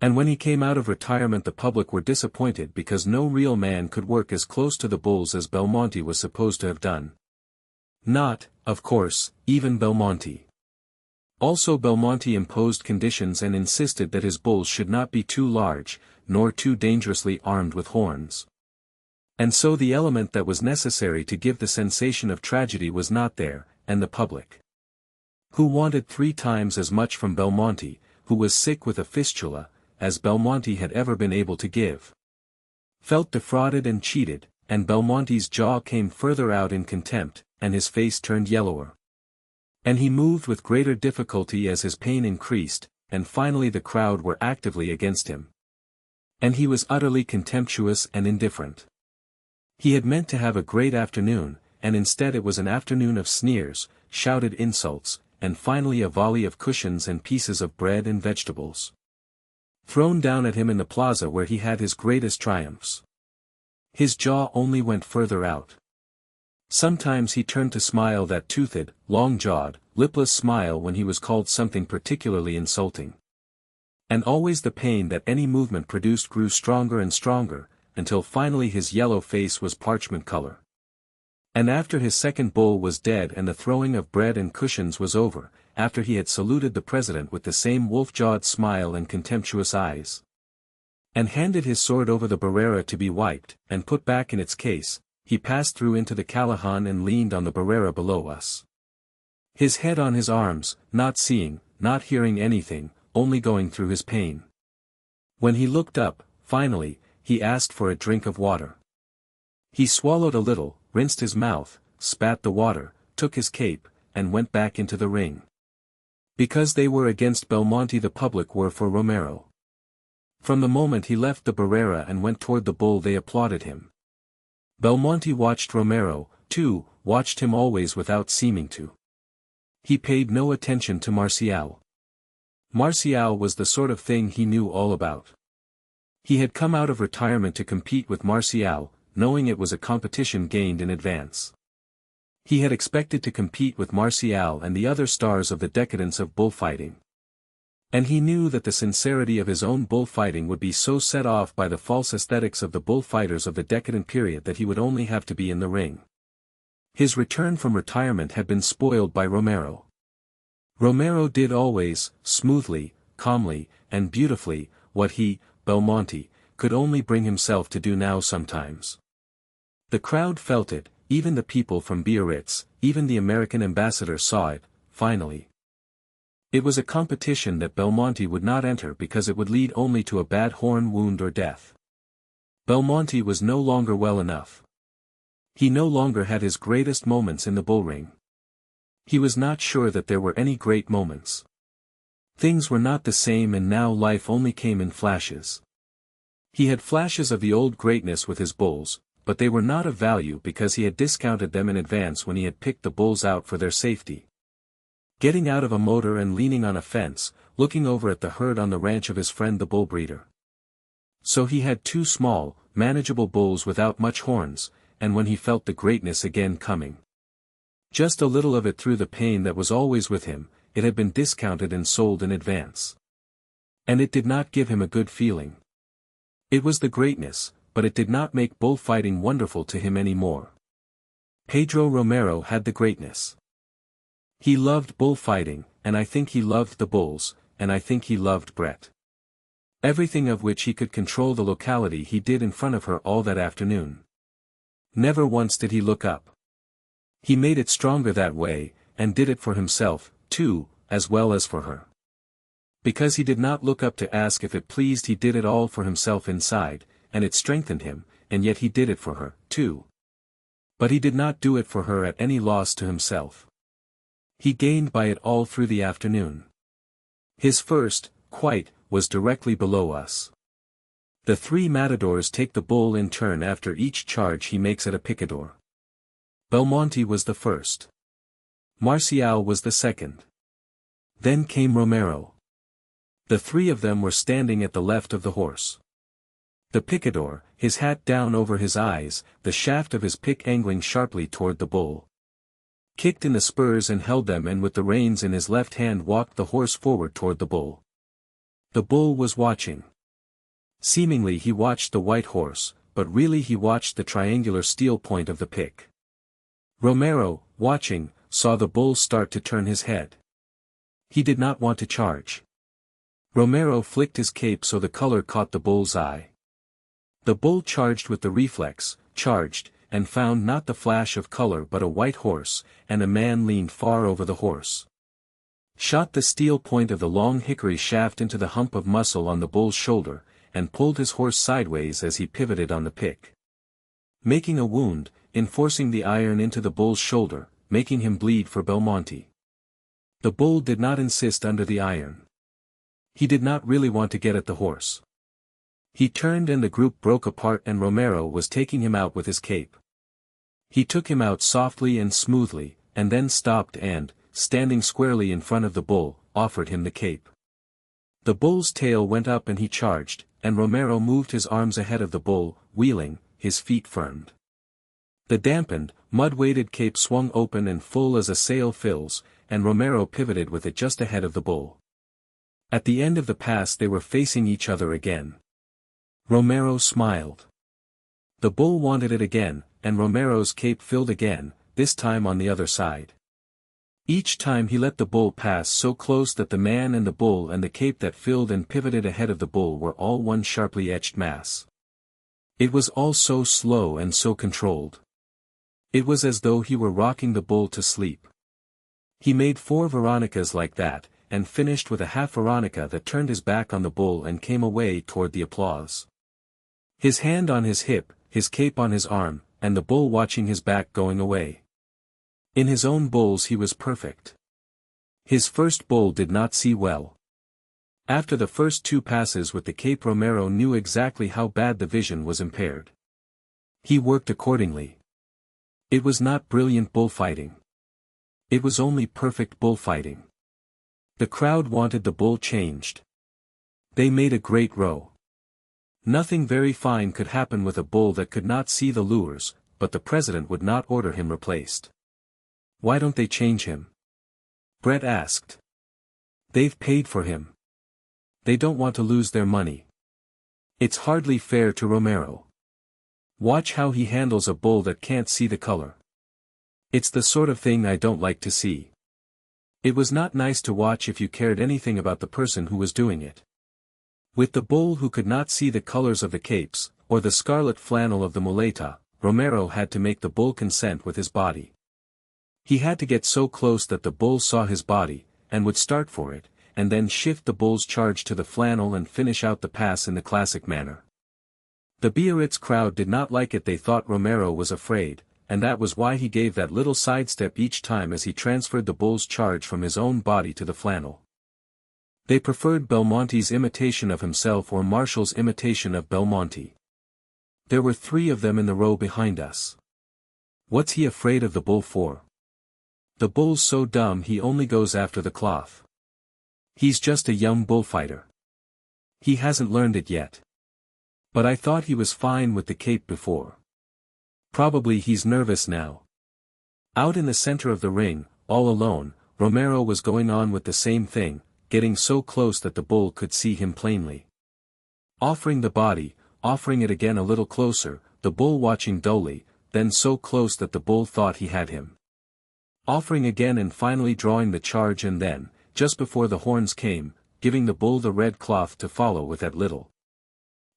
And when he came out of retirement the public were disappointed because no real man could work as close to the bulls as Belmonte was supposed to have done. Not, of course, even Belmonte. Also Belmonte imposed conditions and insisted that his bulls should not be too large, nor too dangerously armed with horns. And so the element that was necessary to give the sensation of tragedy was not there, and the public, who wanted 3 times as much from Belmonte, who was sick with a fistula, as Belmonte had ever been able to give, felt defrauded and cheated, and Belmonte's jaw came further out in contempt, and his face turned yellower. And he moved with greater difficulty as his pain increased, and finally the crowd were actively against him. And he was utterly contemptuous and indifferent. He had meant to have a great afternoon, and instead it was an afternoon of sneers, shouted insults, and finally a volley of cushions and pieces of bread and vegetables thrown down at him in the plaza where he had his greatest triumphs. His jaw only went further out. Sometimes he turned to smile that toothed, long-jawed, lipless smile when he was called something particularly insulting. And always the pain that any movement produced grew stronger and stronger, until finally his yellow face was parchment color. And after his second bull was dead and the throwing of bread and cushions was over, after he had saluted the president with the same wolf-jawed smile and contemptuous eyes, and handed his sword over the barrera to be wiped, and put back in its case, he passed through into the Callahan and leaned on the barrera below us. His head on his arms, not seeing, not hearing anything, only going through his pain. When he looked up, finally, he asked for a drink of water. He swallowed a little, rinsed his mouth, spat the water, took his cape, and went back into the ring. Because they were against Belmonte, the public were for Romero. From the moment he left the barrera and went toward the bull, they applauded him. Belmonte watched Romero, too, watched him always without seeming to. He paid no attention to Marcial. Marcial was the sort of thing he knew all about. He had come out of retirement to compete with Marcial, knowing it was a competition gained in advance. He had expected to compete with Marcial and the other stars of the decadence of bullfighting. And he knew that the sincerity of his own bullfighting would be so set off by the false aesthetics of the bullfighters of the decadent period that he would only have to be in the ring. His return from retirement had been spoiled by Romero. Romero did always, smoothly, calmly, and beautifully, what he, Belmonte, could only bring himself to do now sometimes. The crowd felt it, even the people from Biarritz, even the American ambassador saw it, finally. It was a competition that Belmonte would not enter because it would lead only to a bad horn wound or death. Belmonte was no longer well enough. He no longer had his greatest moments in the bullring. He was not sure that there were any great moments. Things were not the same, and now life only came in flashes. He had flashes of the old greatness with his bulls, but they were not of value because he had discounted them in advance when he had picked the bulls out for their safety. Getting out of a motor and leaning on a fence, looking over at the herd on the ranch of his friend the bull breeder. So he had two small, manageable bulls without much horns, and when he felt the greatness again coming, just a little of it through the pain that was always with him, it had been discounted and sold in advance. And it did not give him a good feeling. It was the greatness, but it did not make bullfighting wonderful to him any more. Pedro Romero had the greatness. He loved bullfighting, and I think he loved the bulls, and I think he loved Brett. Everything of which he could control the locality he did in front of her all that afternoon. Never once did he look up. He made it stronger that way, and did it for himself, too, as well as for her. Because he did not look up to ask if it pleased, he did it all for himself inside, and it strengthened him, and yet he did it for her, too. But he did not do it for her at any loss to himself. He gained by it all through the afternoon. His first, quite, was directly below us. The three matadors take the bull in turn after each charge he makes at a picador. Belmonte was the first. Marcial was the second. Then came Romero. The three of them were standing at the left of the horse. The picador, his hat down over his eyes, the shaft of his pick angling sharply toward the bull, kicked in the spurs and held them, and with the reins in his left hand walked the horse forward toward the bull. The bull was watching. Seemingly he watched the white horse, but really he watched the triangular steel point of the pick. Romero, watching, saw the bull start to turn his head. He did not want to charge. Romero flicked his cape so the color caught the bull's eye. The bull charged with the reflex, charged, and found not the flash of color but a white horse, and a man leaned far over the horse. Shot the steel point of the long hickory shaft into the hump of muscle on the bull's shoulder, and pulled his horse sideways as he pivoted on the pick, making a wound, enforcing the iron into the bull's shoulder, making him bleed for Belmonte. The bull did not insist under the iron. He did not really want to get at the horse. He turned and the group broke apart and Romero was taking him out with his cape. He took him out softly and smoothly, and then stopped and, standing squarely in front of the bull, offered him the cape. The bull's tail went up and he charged, and Romero moved his arms ahead of the bull, wheeling, his feet firmed. The dampened, mud-weighted cape swung open and full as a sail fills, and Romero pivoted with it just ahead of the bull. At the end of the pass they were facing each other again. Romero smiled. The bull wanted it again, and Romero's cape filled again, this time on the other side. Each time he let the bull pass so close that the man and the bull and the cape that filled and pivoted ahead of the bull were all one sharply etched mass. It was all so slow and so controlled. It was as though he were rocking the bull to sleep. He made 4 Veronicas like that, and finished with a half Veronica that turned his back on the bull and came away toward the applause. His hand on his hip, his cape on his arm, and the bull watching his back going away. In his own bulls he was perfect. His first bull did not see well. After the first 2 passes with the cape Romero knew exactly how bad the vision was impaired. He worked accordingly. It was not brilliant bullfighting. It was only perfect bullfighting. The crowd wanted the bull changed. They made a great row. Nothing very fine could happen with a bull that could not see the lures, but the president would not order him replaced. Why don't they change him? Brett asked. They've paid for him. They don't want to lose their money. It's hardly fair to Romero. Watch how he handles a bull that can't see the color. It's the sort of thing I don't like to see. It was not nice to watch if you cared anything about the person who was doing it. With the bull who could not see the colors of the capes, or the scarlet flannel of the muleta, Romero had to make the bull consent with his body. He had to get so close that the bull saw his body, and would start for it, and then shift the bull's charge to the flannel and finish out the pass in the classic manner. The Biarritz crowd did not like it. They thought Romero was afraid, and that was why he gave that little sidestep each time as he transferred the bull's charge from his own body to the flannel. They preferred Belmonte's imitation of himself or Marshall's imitation of Belmonte. There were 3 of them in the row behind us. What's he afraid of the bull for? The bull's so dumb he only goes after the cloth. He's just a young bullfighter. He hasn't learned it yet. But I thought he was fine with the cape before. Probably he's nervous now. Out in the center of the ring, all alone, Romero was going on with the same thing, getting so close that the bull could see him plainly. Offering the body, offering it again a little closer, the bull watching dully, then so close that the bull thought he had him. Offering again and finally drawing the charge and then, just before the horns came, giving the bull the red cloth to follow with that little,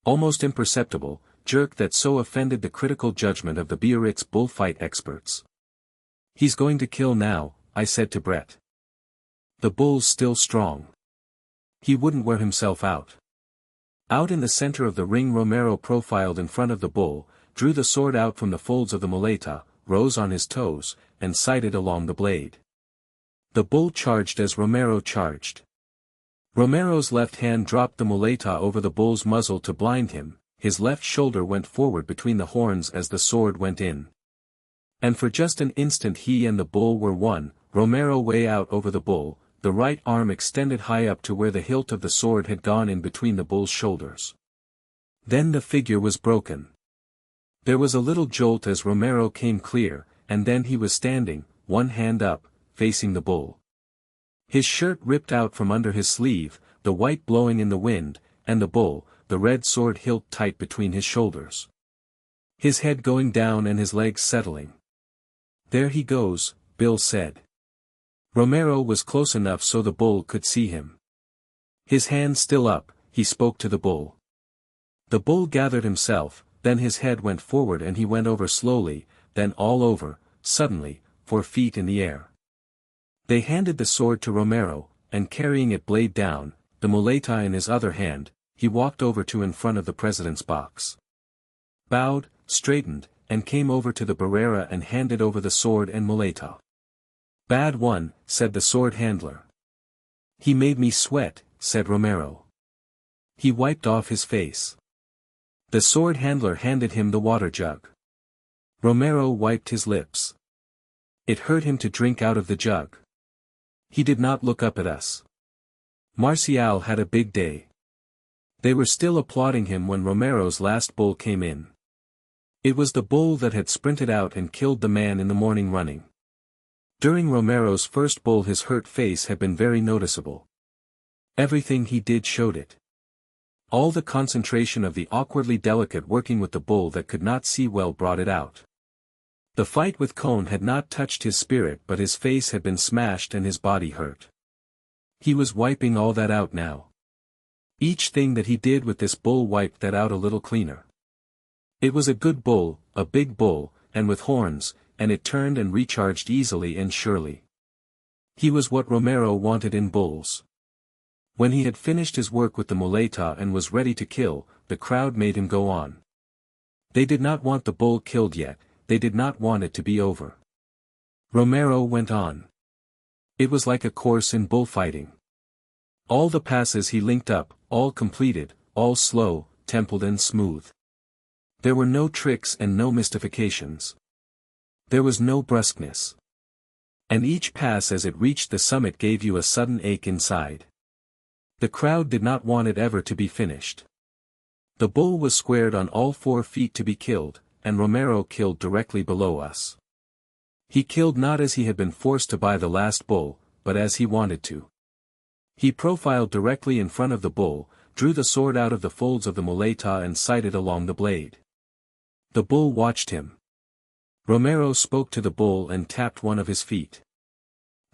almost imperceptible, jerk that so offended the critical judgment of the Biarritz bullfight experts. He's going to kill now, I said to Brett. The bull's still strong. He wouldn't wear himself out. Out in the center of the ring Romero profiled in front of the bull, drew the sword out from the folds of the muleta, rose on his toes, and sighted along the blade. The bull charged as Romero charged. Romero's left hand dropped the muleta over the bull's muzzle to blind him, his left shoulder went forward between the horns as the sword went in. And for just an instant he and the bull were one, Romero way out over the bull, the right arm extended high up to where the hilt of the sword had gone in between the bull's shoulders. Then the figure was broken. There was a little jolt as Romero came clear, and then he was standing, one hand up, facing the bull. His shirt ripped out from under his sleeve, the white blowing in the wind, and the bull, the red sword hilt tight between his shoulders. His head going down and his legs settling. There he goes, Bill said. Romero was close enough so the bull could see him. His hand still up, he spoke to the bull. The bull gathered himself, then his head went forward and he went over slowly, then all over, suddenly, 4 feet in the air. They handed the sword to Romero, and carrying it blade down, the muleta in his other hand, he walked over to in front of the president's box. Bowed, straightened, and came over to the Barrera and handed over the sword and muleta. Bad one, said the sword handler. He made me sweat, said Romero. He wiped off his face. The sword handler handed him the water jug. Romero wiped his lips. It hurt him to drink out of the jug. He did not look up at us. Marcial had a big day. They were still applauding him when Romero's last bull came in. It was the bull that had sprinted out and killed the man in the morning running. During Romero's first bull his hurt face had been very noticeable. Everything he did showed it. All the concentration of the awkwardly delicate working with the bull that could not see well brought it out. The fight with Cone had not touched his spirit but his face had been smashed and his body hurt. He was wiping all that out now. Each thing that he did with this bull wiped that out a little cleaner. It was a good bull, a big bull, and with horns, and it turned and recharged easily and surely. He was what Romero wanted in bulls. When he had finished his work with the muleta and was ready to kill, the crowd made him go on. They did not want the bull killed yet, they did not want it to be over. Romero went on. It was like a course in bullfighting. All the passes he linked up, all completed, all slow, templed and smooth. There were no tricks and no mystifications. There was no brusqueness. And each pass as it reached the summit gave you a sudden ache inside. The crowd did not want it ever to be finished. The bull was squared on all 4 feet to be killed, and Romero killed directly below us. He killed not as he had been forced to by the last bull, but as he wanted to. He profiled directly in front of the bull, drew the sword out of the folds of the muleta and sighted along the blade. The bull watched him. Romero spoke to the bull and tapped one of his feet.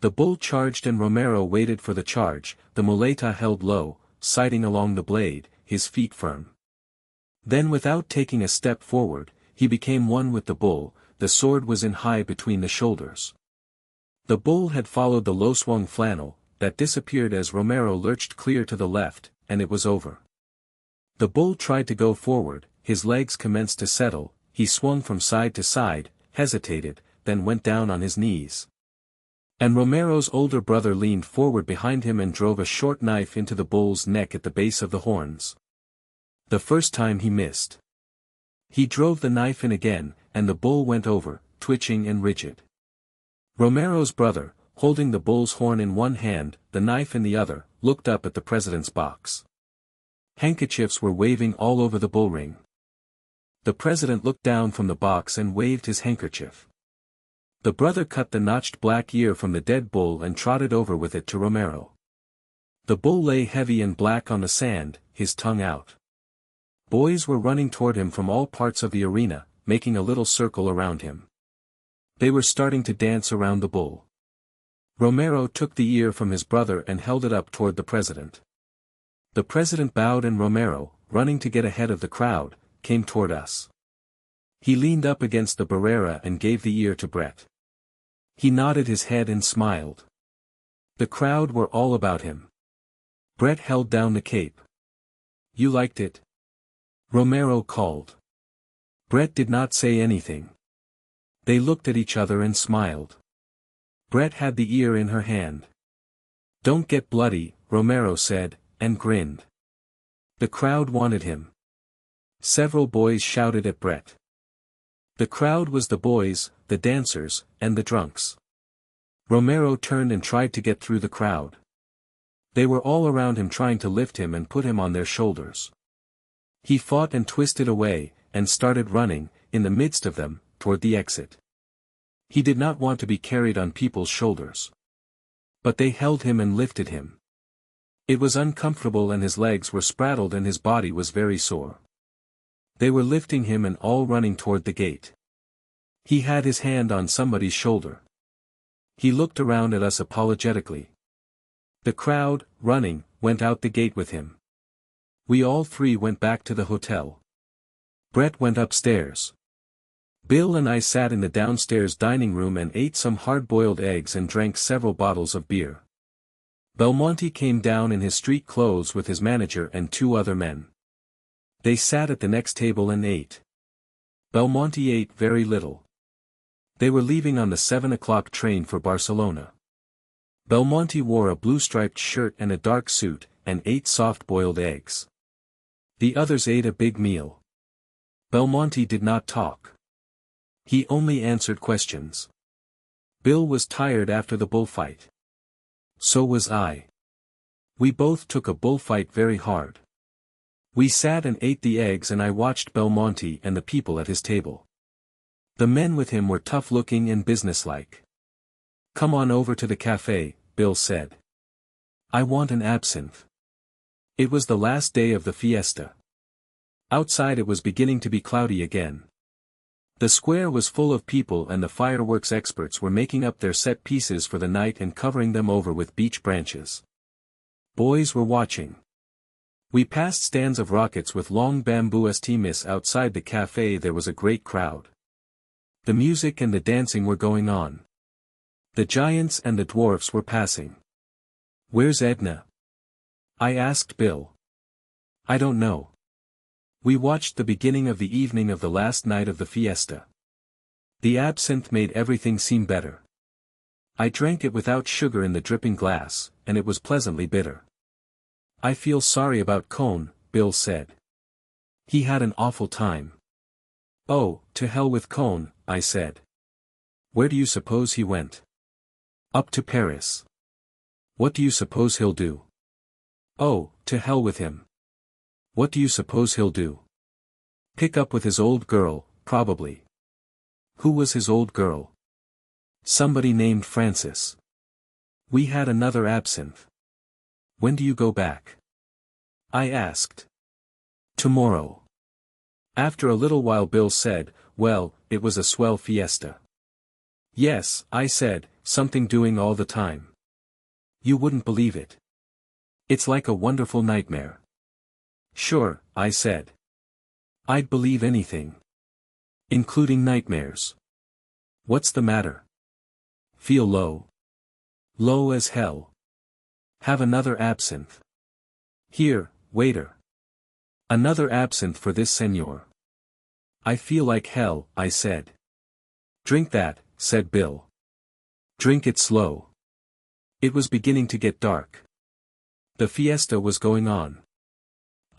The bull charged and Romero waited for the charge, the muleta held low, sighting along the blade, his feet firm. Then without taking a step forward, he became one with the bull, the sword was in high between the shoulders. The bull had followed the low-swung flannel, that disappeared as Romero lurched clear to the left, and it was over. The bull tried to go forward, his legs commenced to settle, he swung from side to side, hesitated, then went down on his knees. And Romero's older brother leaned forward behind him and drove a short knife into the bull's neck at the base of the horns. The first time he missed. He drove the knife in again, and the bull went over, twitching and rigid. Romero's brother, holding the bull's horn in one hand, the knife in the other, looked up at the president's box. Handkerchiefs were waving all over the bullring. The president looked down from the box and waved his handkerchief. The brother cut the notched black ear from the dead bull and trotted over with it to Romero. The bull lay heavy and black on the sand, his tongue out. Boys were running toward him from all parts of the arena, making a little circle around him. They were starting to dance around the bull. Romero took the ear from his brother and held it up toward the president. The president bowed and Romero, running to get ahead of the crowd, came toward us. He leaned up against the barrera and gave the ear to Brett. He nodded his head and smiled. The crowd were all about him. Brett held down the cape. "You liked it?" Romero called. Brett did not say anything. They looked at each other and smiled. Brett had the ear in her hand. "Don't get bloody," Romero said, and grinned. The crowd wanted him. Several boys shouted at Brett. The crowd was the boys, the dancers, and the drunks. Romero turned and tried to get through the crowd. They were all around him trying to lift him and put him on their shoulders. He fought and twisted away, and started running, in the midst of them, toward the exit. He did not want to be carried on people's shoulders. But they held him and lifted him. It was uncomfortable and his legs were spraddled and his body was very sore. They were lifting him and all running toward the gate. He had his hand on somebody's shoulder. He looked around at us apologetically. The crowd, running, went out the gate with him. We all 3 went back to the hotel. Brett went upstairs. Bill and I sat in the downstairs dining room and ate some hard-boiled eggs and drank several bottles of beer. Belmonte came down in his street clothes with his manager and 2 other men. They sat at the next table and ate. Belmonte ate very little. They were leaving on the 7 o'clock train for Barcelona. Belmonte wore a blue-striped shirt and a dark suit, and ate soft-boiled eggs. The others ate a big meal. Belmonte did not talk. He only answered questions. Bill was tired after the bullfight. So was I. We both took a bullfight very hard. We sat and ate the eggs and I watched Belmonte and the people at his table. The men with him were tough-looking and businesslike. "Come on over to the cafe," Bill said. "I want an absinthe." It was the last day of the fiesta. Outside it was beginning to be cloudy again. The square was full of people and the fireworks experts were making up their set pieces for the night and covering them over with beech branches. Boys were watching. We passed stands of rockets with long bamboo stems outside the cafe. There was a great crowd. The music and the dancing were going on. The giants and the dwarfs were passing. "Where's Edna?" I asked Bill. "I don't know." We watched the beginning of the evening of the last night of the fiesta. The absinthe made everything seem better. I drank it without sugar in the dripping glass, and it was pleasantly bitter. "I feel sorry about Cone," Bill said. "He had an awful time." "Oh, to hell with Cone," I said. "Where do you suppose he went?" "Up to Paris." "What do you suppose he'll do?" "Oh, to hell with him." "What do you suppose he'll do?" "Pick up with his old girl, probably." "Who was his old girl?" "Somebody named Francis." We had another absinthe. "When do you go back?" I asked. "Tomorrow." After a little while Bill said, "Well, it was a swell fiesta." "Yes," I said, "something doing all the time. You wouldn't believe it. It's like a wonderful nightmare." "Sure," I said. "I'd believe anything. Including nightmares. What's the matter? Feel low?" "Low as hell." "Have another absinthe." "Here, waiter. Another absinthe for this senor." "I feel like hell," I said. "Drink that," said Bill. "Drink it slow." It was beginning to get dark. The fiesta was going on.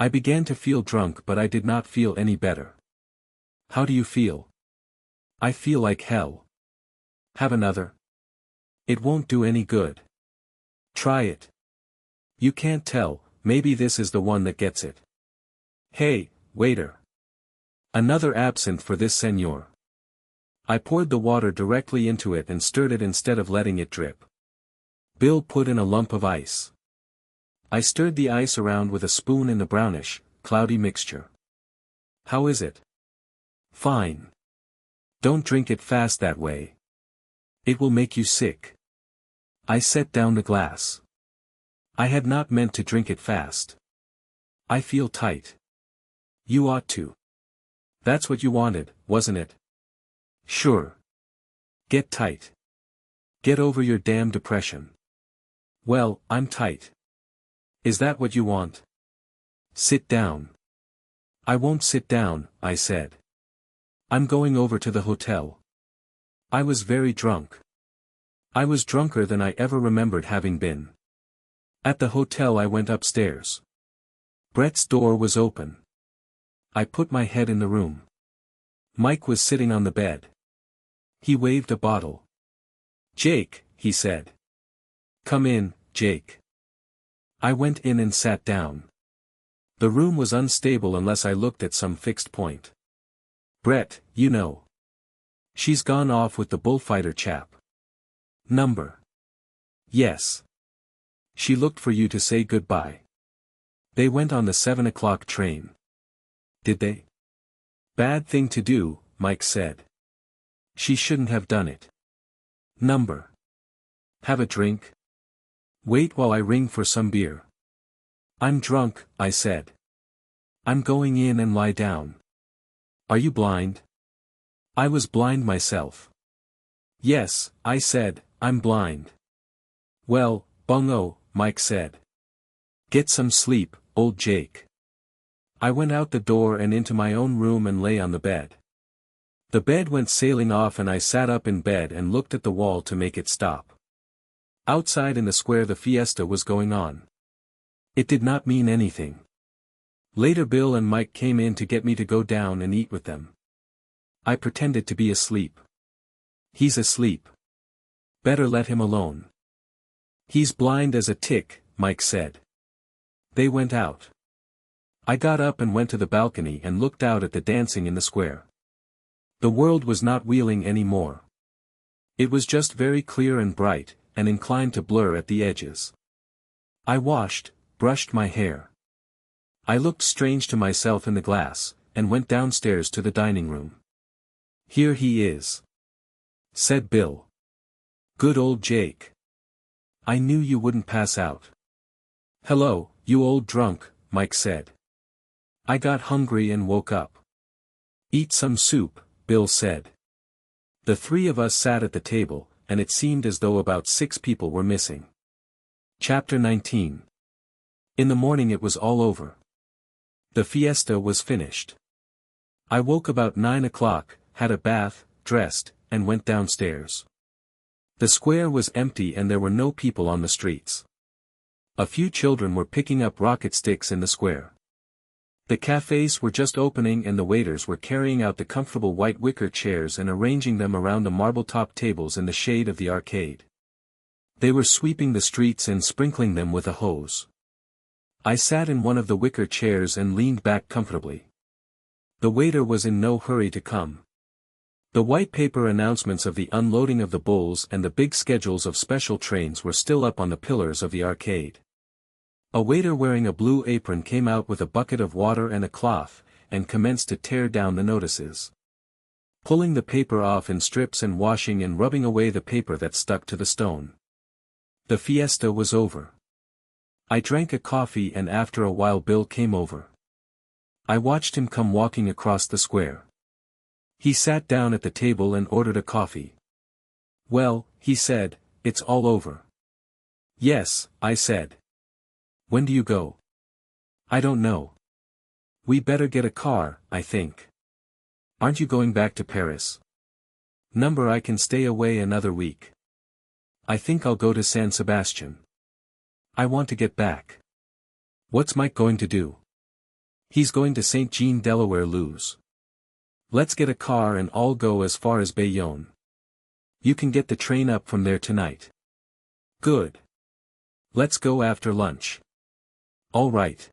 I began to feel drunk but I did not feel any better. "How do you feel?" "I feel like hell." "Have another?" "It won't do any good." "Try it. You can't tell, maybe this is the one that gets it." "Hey, waiter. Another absinthe for this senor." I poured the water directly into it and stirred it instead of letting it drip. Bill put in a lump of ice. I stirred the ice around with a spoon in the brownish, cloudy mixture. "How is it?" "Fine. Don't drink it fast that way. It will make you sick." I set down the glass. I had not meant to drink it fast. "I feel tight." "You ought to. That's what you wanted, wasn't it?" "Sure. Get tight. Get over your damn depression." "Well, I'm tight." "Is that what you want?" "Sit down." "I won't sit down," I said. "I'm going over to the hotel." I was very drunk. I was drunker than I ever remembered having been. At the hotel I went upstairs. Brett's door was open. I put my head in the room. Mike was sitting on the bed. He waved a bottle. "Jake," he said. "Come in, Jake." I went in and sat down. The room was unstable unless I looked at some fixed point. "Brett, you know. She's gone off with the bullfighter chap." "Number?" "Yes. She looked for you to say goodbye. They went on the 7 o'clock train." "Did they?" "Bad thing to do," Mike said. "She shouldn't have done it." "Number?" "Have a drink?" "Wait while I ring for some beer." "I'm drunk," I said. "I'm going in and lie down." "Are you blind?" I was blind myself. "Yes," I said, "I'm blind." "Well, bungo," Mike said. "Get some sleep, old Jake." I went out the door and into my own room and lay on the bed. The bed went sailing off and I sat up in bed and looked at the wall to make it stop. Outside in the square the fiesta was going on. It did not mean anything. Later Bill and Mike came in to get me to go down and eat with them. I pretended to be asleep. He's asleep. Better let him alone. He's blind as a tick, Mike said. They went out. I got up and went to the balcony and looked out at the dancing in the square. The world was not wheeling any more. It was just very clear and bright, and inclined to blur at the edges. I washed, brushed my hair. I looked strange to myself in the glass, and went downstairs to the dining room. Here he is, said Bill. Good old Jake. I knew you wouldn't pass out. Hello, you old drunk, Mike said. I got hungry and woke up. Eat some soup, Bill said. The three of us sat at the table, and it seemed as though about 6 people were missing. Chapter 19. In the morning it was all over. The fiesta was finished. I woke about 9 o'clock, had a bath, dressed, and went downstairs. The square was empty and there were no people on the streets. A few children were picking up rocket sticks in the square. The cafes were just opening and the waiters were carrying out the comfortable white wicker chairs and arranging them around the marble-top tables in the shade of the arcade. They were sweeping the streets and sprinkling them with a hose. I sat in one of the wicker chairs and leaned back comfortably. The waiter was in no hurry to come. The white paper announcements of the unloading of the bulls and the big schedules of special trains were still up on the pillars of the arcade. A waiter wearing a blue apron came out with a bucket of water and a cloth, and commenced to tear down the notices. Pulling the paper off in strips and washing and rubbing away the paper that stuck to the stone. The fiesta was over. I drank a coffee and after a while Bill came over. I watched him come walking across the square. He sat down at the table and ordered a coffee. Well, he said, it's all over. Yes, I said. When do you go? I don't know. We better get a car, I think. Aren't you going back to Paris? I can stay away another week. I think I'll go to San Sebastian. I want to get back. What's Mike going to do? He's going to St. Jean Delaware Luz. Let's get a car and all go as far as Bayonne. You can get the train up from there tonight. Good. Let's go after lunch. All right.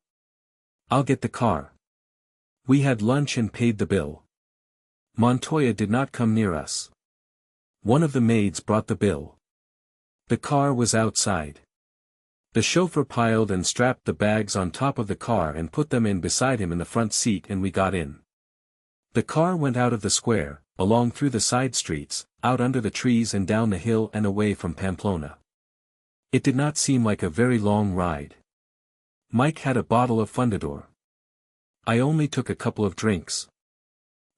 I'll get the car. We had lunch and paid the bill. Montoya did not come near us. One of the maids brought the bill. The car was outside. The chauffeur piled and strapped the bags on top of the car and put them in beside him in the front seat and we got in. The car went out of the square, along through the side streets, out under the trees and down the hill and away from Pamplona. It did not seem like a very long ride. Mike had a bottle of Fundador. I only took a couple of drinks.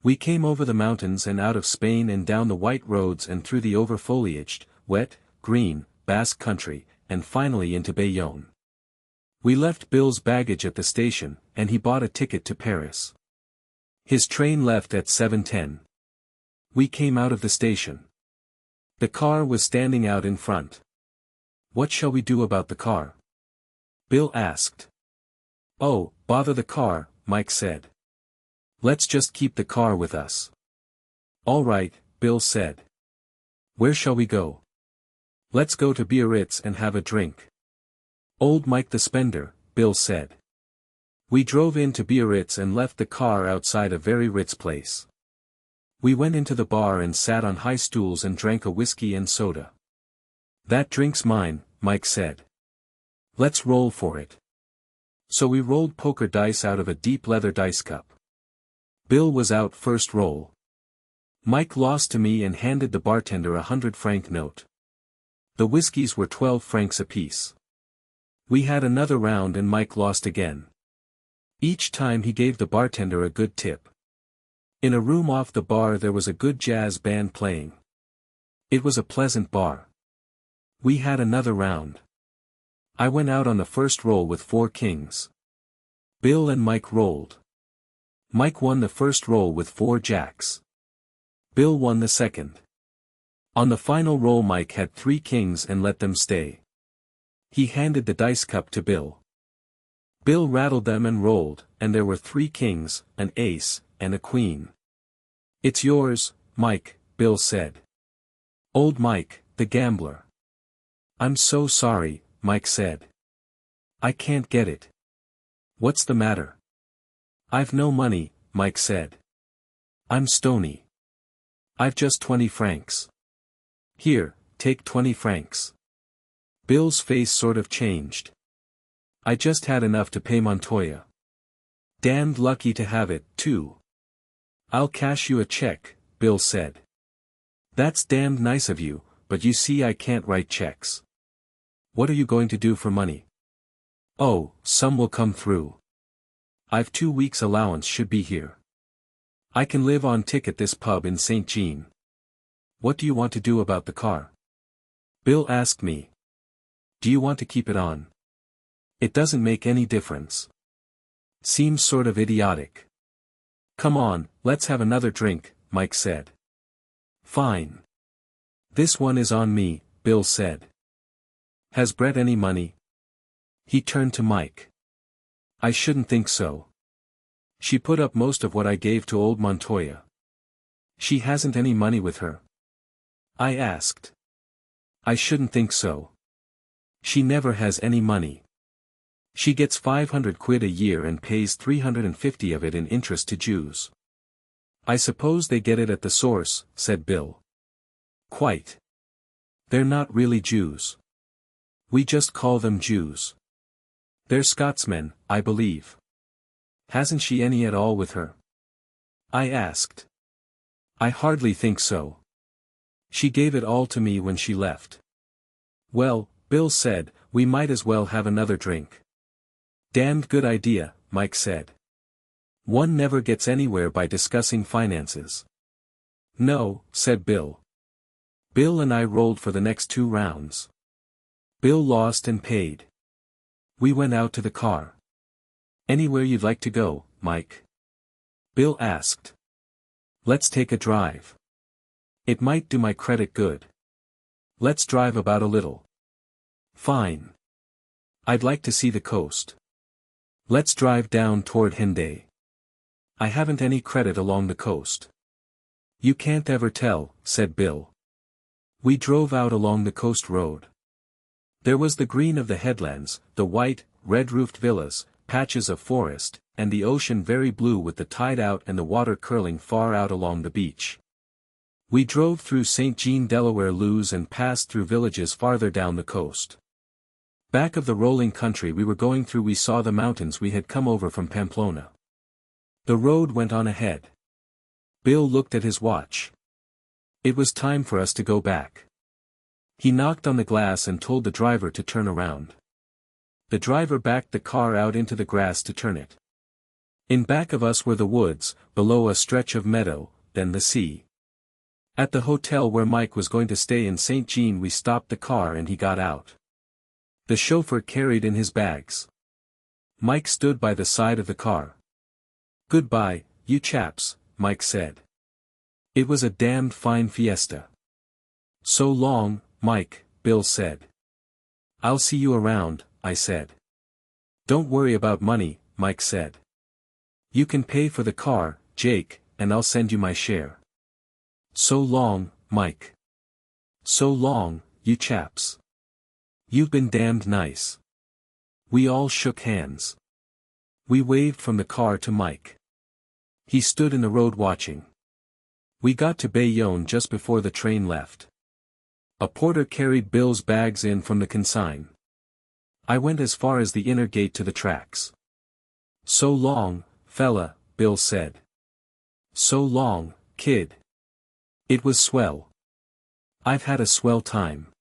We came over the mountains and out of Spain and down the white roads and through the over-foliaged, wet, green, Basque country, and finally into Bayonne. We left Bill's baggage at the station, and he bought a ticket to Paris. His train left at 7:10. We came out of the station. The car was standing out in front. What shall we do about the car? Bill asked. Oh, bother the car, Mike said. Let's just keep the car with us. All right, Bill said. Where shall we go? Let's go to Biarritz and have a drink. Old Mike the Spender, Bill said. We drove into Biarritz and left the car outside a very Ritz place. We went into the bar and sat on high stools and drank a whiskey and soda. That drink's mine, Mike said. Let's roll for it. So we rolled poker dice out of a deep leather dice cup. Bill was out first roll. Mike lost to me and handed the bartender a 100-franc note. The whiskeys were 12 francs apiece. We had another round and Mike lost again. Each time he gave the bartender a good tip. In a room off the bar there was a good jazz band playing. It was a pleasant bar. We had another round. I went out on the first roll with 4 kings. Bill and Mike rolled. Mike won the first roll with 4 jacks. Bill won the second. On the final roll Mike had 3 kings and let them stay. He handed the dice cup to Bill. Bill rattled them and rolled, and there were 3 kings, an ace, and a queen. "It's yours, Mike," Bill said. "Old Mike, the gambler." "I'm so sorry," Mike said. "I can't get it." "What's the matter?" "I've no money," Mike said. "I'm stony. I've just 20 francs. Here, take 20 francs. Bill's face sort of changed. "I just had enough to pay Montoya." "Damned lucky to have it, too." "I'll cash you a check," Bill said. "That's damned nice of you, but you see I can't write checks." "What are you going to do for money?" "Oh, some will come through. I've 2 weeks' allowance should be here. I can live on ticket this pub in St. Jean." "What do you want to do about the car?" Bill asked me. "Do you want to keep it on?" "It doesn't make any difference." "Seems sort of idiotic." "Come on, let's have another drink," Mike said. "Fine. This one is on me," Bill said. "Has Brett any money?" He turned to Mike. "I shouldn't think so. She put up most of what I gave to old Montoya." "She hasn't any money with her?" I asked. "I shouldn't think so. She never has any money. She gets 500 quid a year and pays 350 of it in interest to Jews." "I suppose they get it at the source," said Bill. "Quite. They're not really Jews. We just call them Jews. They're Scotsmen, I believe." "Hasn't she any at all with her?" I asked. "I hardly think so. She gave it all to me when she left." "Well," Bill said, "we might as well have another drink." "Damned good idea," Mike said. "One never gets anywhere by discussing finances." "No," said Bill. Bill and I rolled for the next 2 rounds. Bill lost and paid. We went out to the car. "Anywhere you'd like to go, Mike?" Bill asked. "Let's take a drive. It might do my credit good." "Let's drive about a little." "Fine. I'd like to see the coast." "Let's drive down toward Hendaye." "I haven't any credit along the coast." "You can't ever tell," said Bill. We drove out along the coast road. There was the green of the headlands, the white, red-roofed villas, patches of forest, and the ocean very blue with the tide out and the water curling far out along the beach. We drove through St. Jean Delaware Loos and passed through villages farther down the coast. Back of the rolling country we were going through we saw the mountains we had come over from Pamplona. The road went on ahead. Bill looked at his watch. It was time for us to go back. He knocked on the glass and told the driver to turn around. The driver backed the car out into the grass to turn it. In back of us were the woods, below a stretch of meadow, then the sea. At the hotel where Mike was going to stay in St. Jean we stopped the car and he got out. The chauffeur carried in his bags. Mike stood by the side of the car. "Goodbye, you chaps," Mike said. "It was a damned fine fiesta." "So long, Mike," Bill said. "I'll see you around," I said. "Don't worry about money," Mike said. "You can pay for the car, Jake, and I'll send you my share." "So long, Mike." "So long, you chaps. You've been damned nice." We all shook hands. We waved from the car to Mike. He stood in the road watching. We got to Bayonne just before the train left. A porter carried Bill's bags in from the consigne. I went as far as the inner gate to the tracks. "So long, fella," Bill said. "So long, kid. It was swell. I've had a swell time.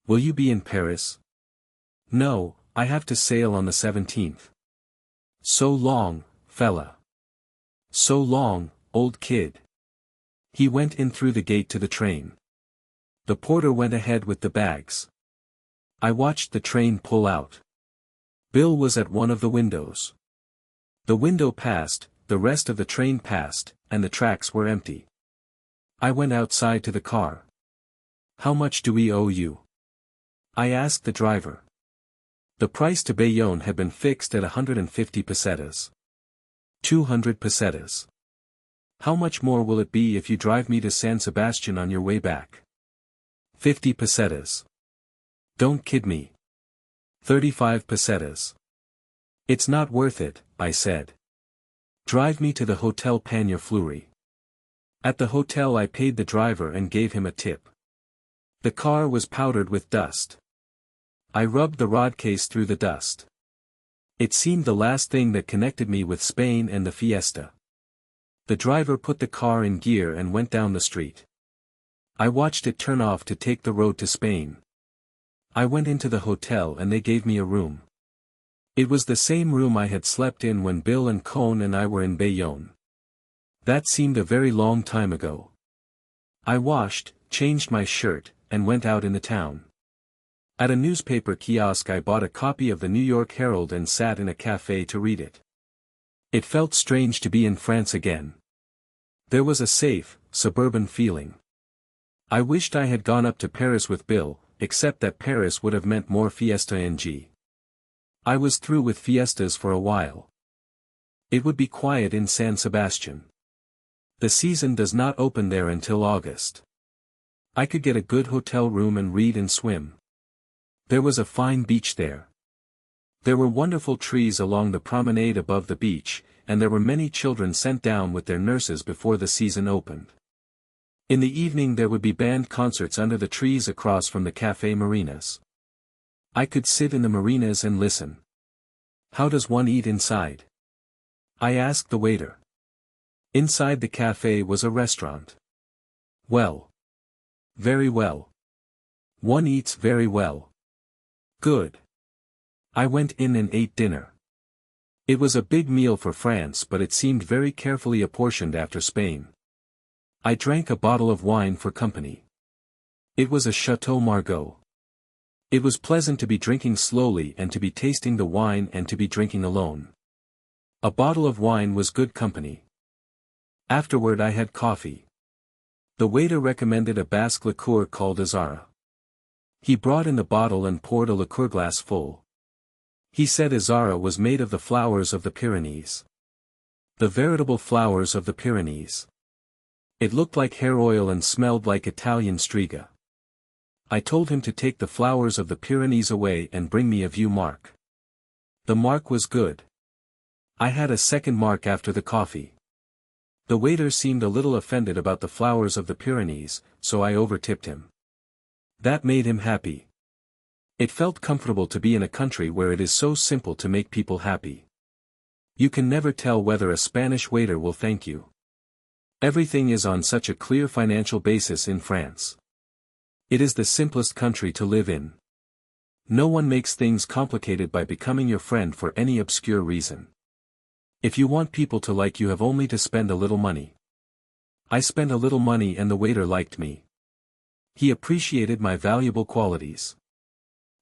Will you be in Paris?" "No, I have to sail on the 17th. "So long, fella." "So long, old kid." He went in through the gate to the train. The porter went ahead with the bags. I watched the train pull out. Bill was at one of the windows. The window passed, the rest of the train passed, and the tracks were empty. I went outside to the car. "How much do we owe you?" I asked the driver. The price to Bayonne had been fixed at 150 pesetas. 200 pesetas. How much more will it be if you drive me to San Sebastian on your way back? 50 pesetas. Don't kid me. 35 pesetas. It's not worth it, I said. Drive me to the Hotel Panier Fleury. At the hotel I paid the driver and gave him a tip. The car was powdered with dust. I rubbed the rod case through the dust. It seemed the last thing that connected me with Spain and the fiesta. The driver put the car in gear and went down the street. I watched it turn off to take the road to Spain. I went into the hotel and they gave me a room. It was the same room I had slept in when Bill and Cone and I were in Bayonne. That seemed a very long time ago. I washed, changed my shirt, and went out in the town. At a newspaper kiosk I bought a copy of the New York Herald and sat in a cafe to read it. It felt strange to be in France again. There was a safe, suburban feeling. I wished I had gone up to Paris with Bill, except that Paris would have meant more fiesta ng. I was through with fiestas for a while. It would be quiet in San Sebastian. The season does not open there until August. I could get a good hotel room and read and swim. There was a fine beach there. There were wonderful trees along the promenade above the beach, and there were many children sent down with their nurses before the season opened. In the evening there would be band concerts under the trees across from the Café Marinas. I could sit in the marinas and listen. How does one eat inside? I asked the waiter. Inside the café was a restaurant. Well. Very well. One eats very well. Good. I went in and ate dinner. It was a big meal for France, but it seemed very carefully apportioned after Spain. I drank a bottle of wine for company. It was a Chateau Margaux. It was pleasant to be drinking slowly and to be tasting the wine and to be drinking alone. A bottle of wine was good company. Afterward I had coffee. The waiter recommended a Basque liqueur called Azara. He brought in the bottle and poured a liqueur glass full. He said Azara was made of the flowers of the Pyrenees. The veritable flowers of the Pyrenees. It looked like hair oil and smelled like Italian striga. I told him to take the flowers of the Pyrenees away and bring me a view mark. The mark was good. I had a second mark after the coffee. The waiter seemed a little offended about the flowers of the Pyrenees, so I overtipped him. That made him happy. It felt comfortable to be in a country where it is so simple to make people happy. You can never tell whether a Spanish waiter will thank you. Everything is on such a clear financial basis in France. It is the simplest country to live in. No one makes things complicated by becoming your friend for any obscure reason. If you want people to like you, have only to spend a little money. I spent a little money and the waiter liked me. He appreciated my valuable qualities.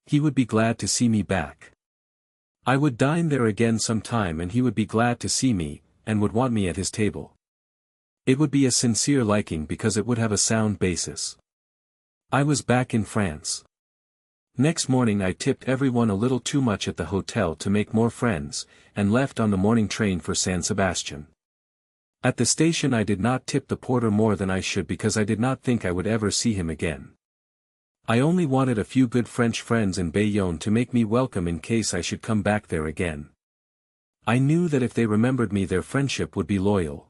He would be glad to see me back. I would dine there again sometime and he would be glad to see me, and would want me at his table. It would be a sincere liking because it would have a sound basis. I was back in France. Next morning I tipped everyone a little too much at the hotel to make more friends, and left on the morning train for San Sebastian. At the station I did not tip the porter more than I should because I did not think I would ever see him again. I only wanted a few good French friends in Bayonne to make me welcome in case I should come back there again. I knew that if they remembered me their friendship would be loyal.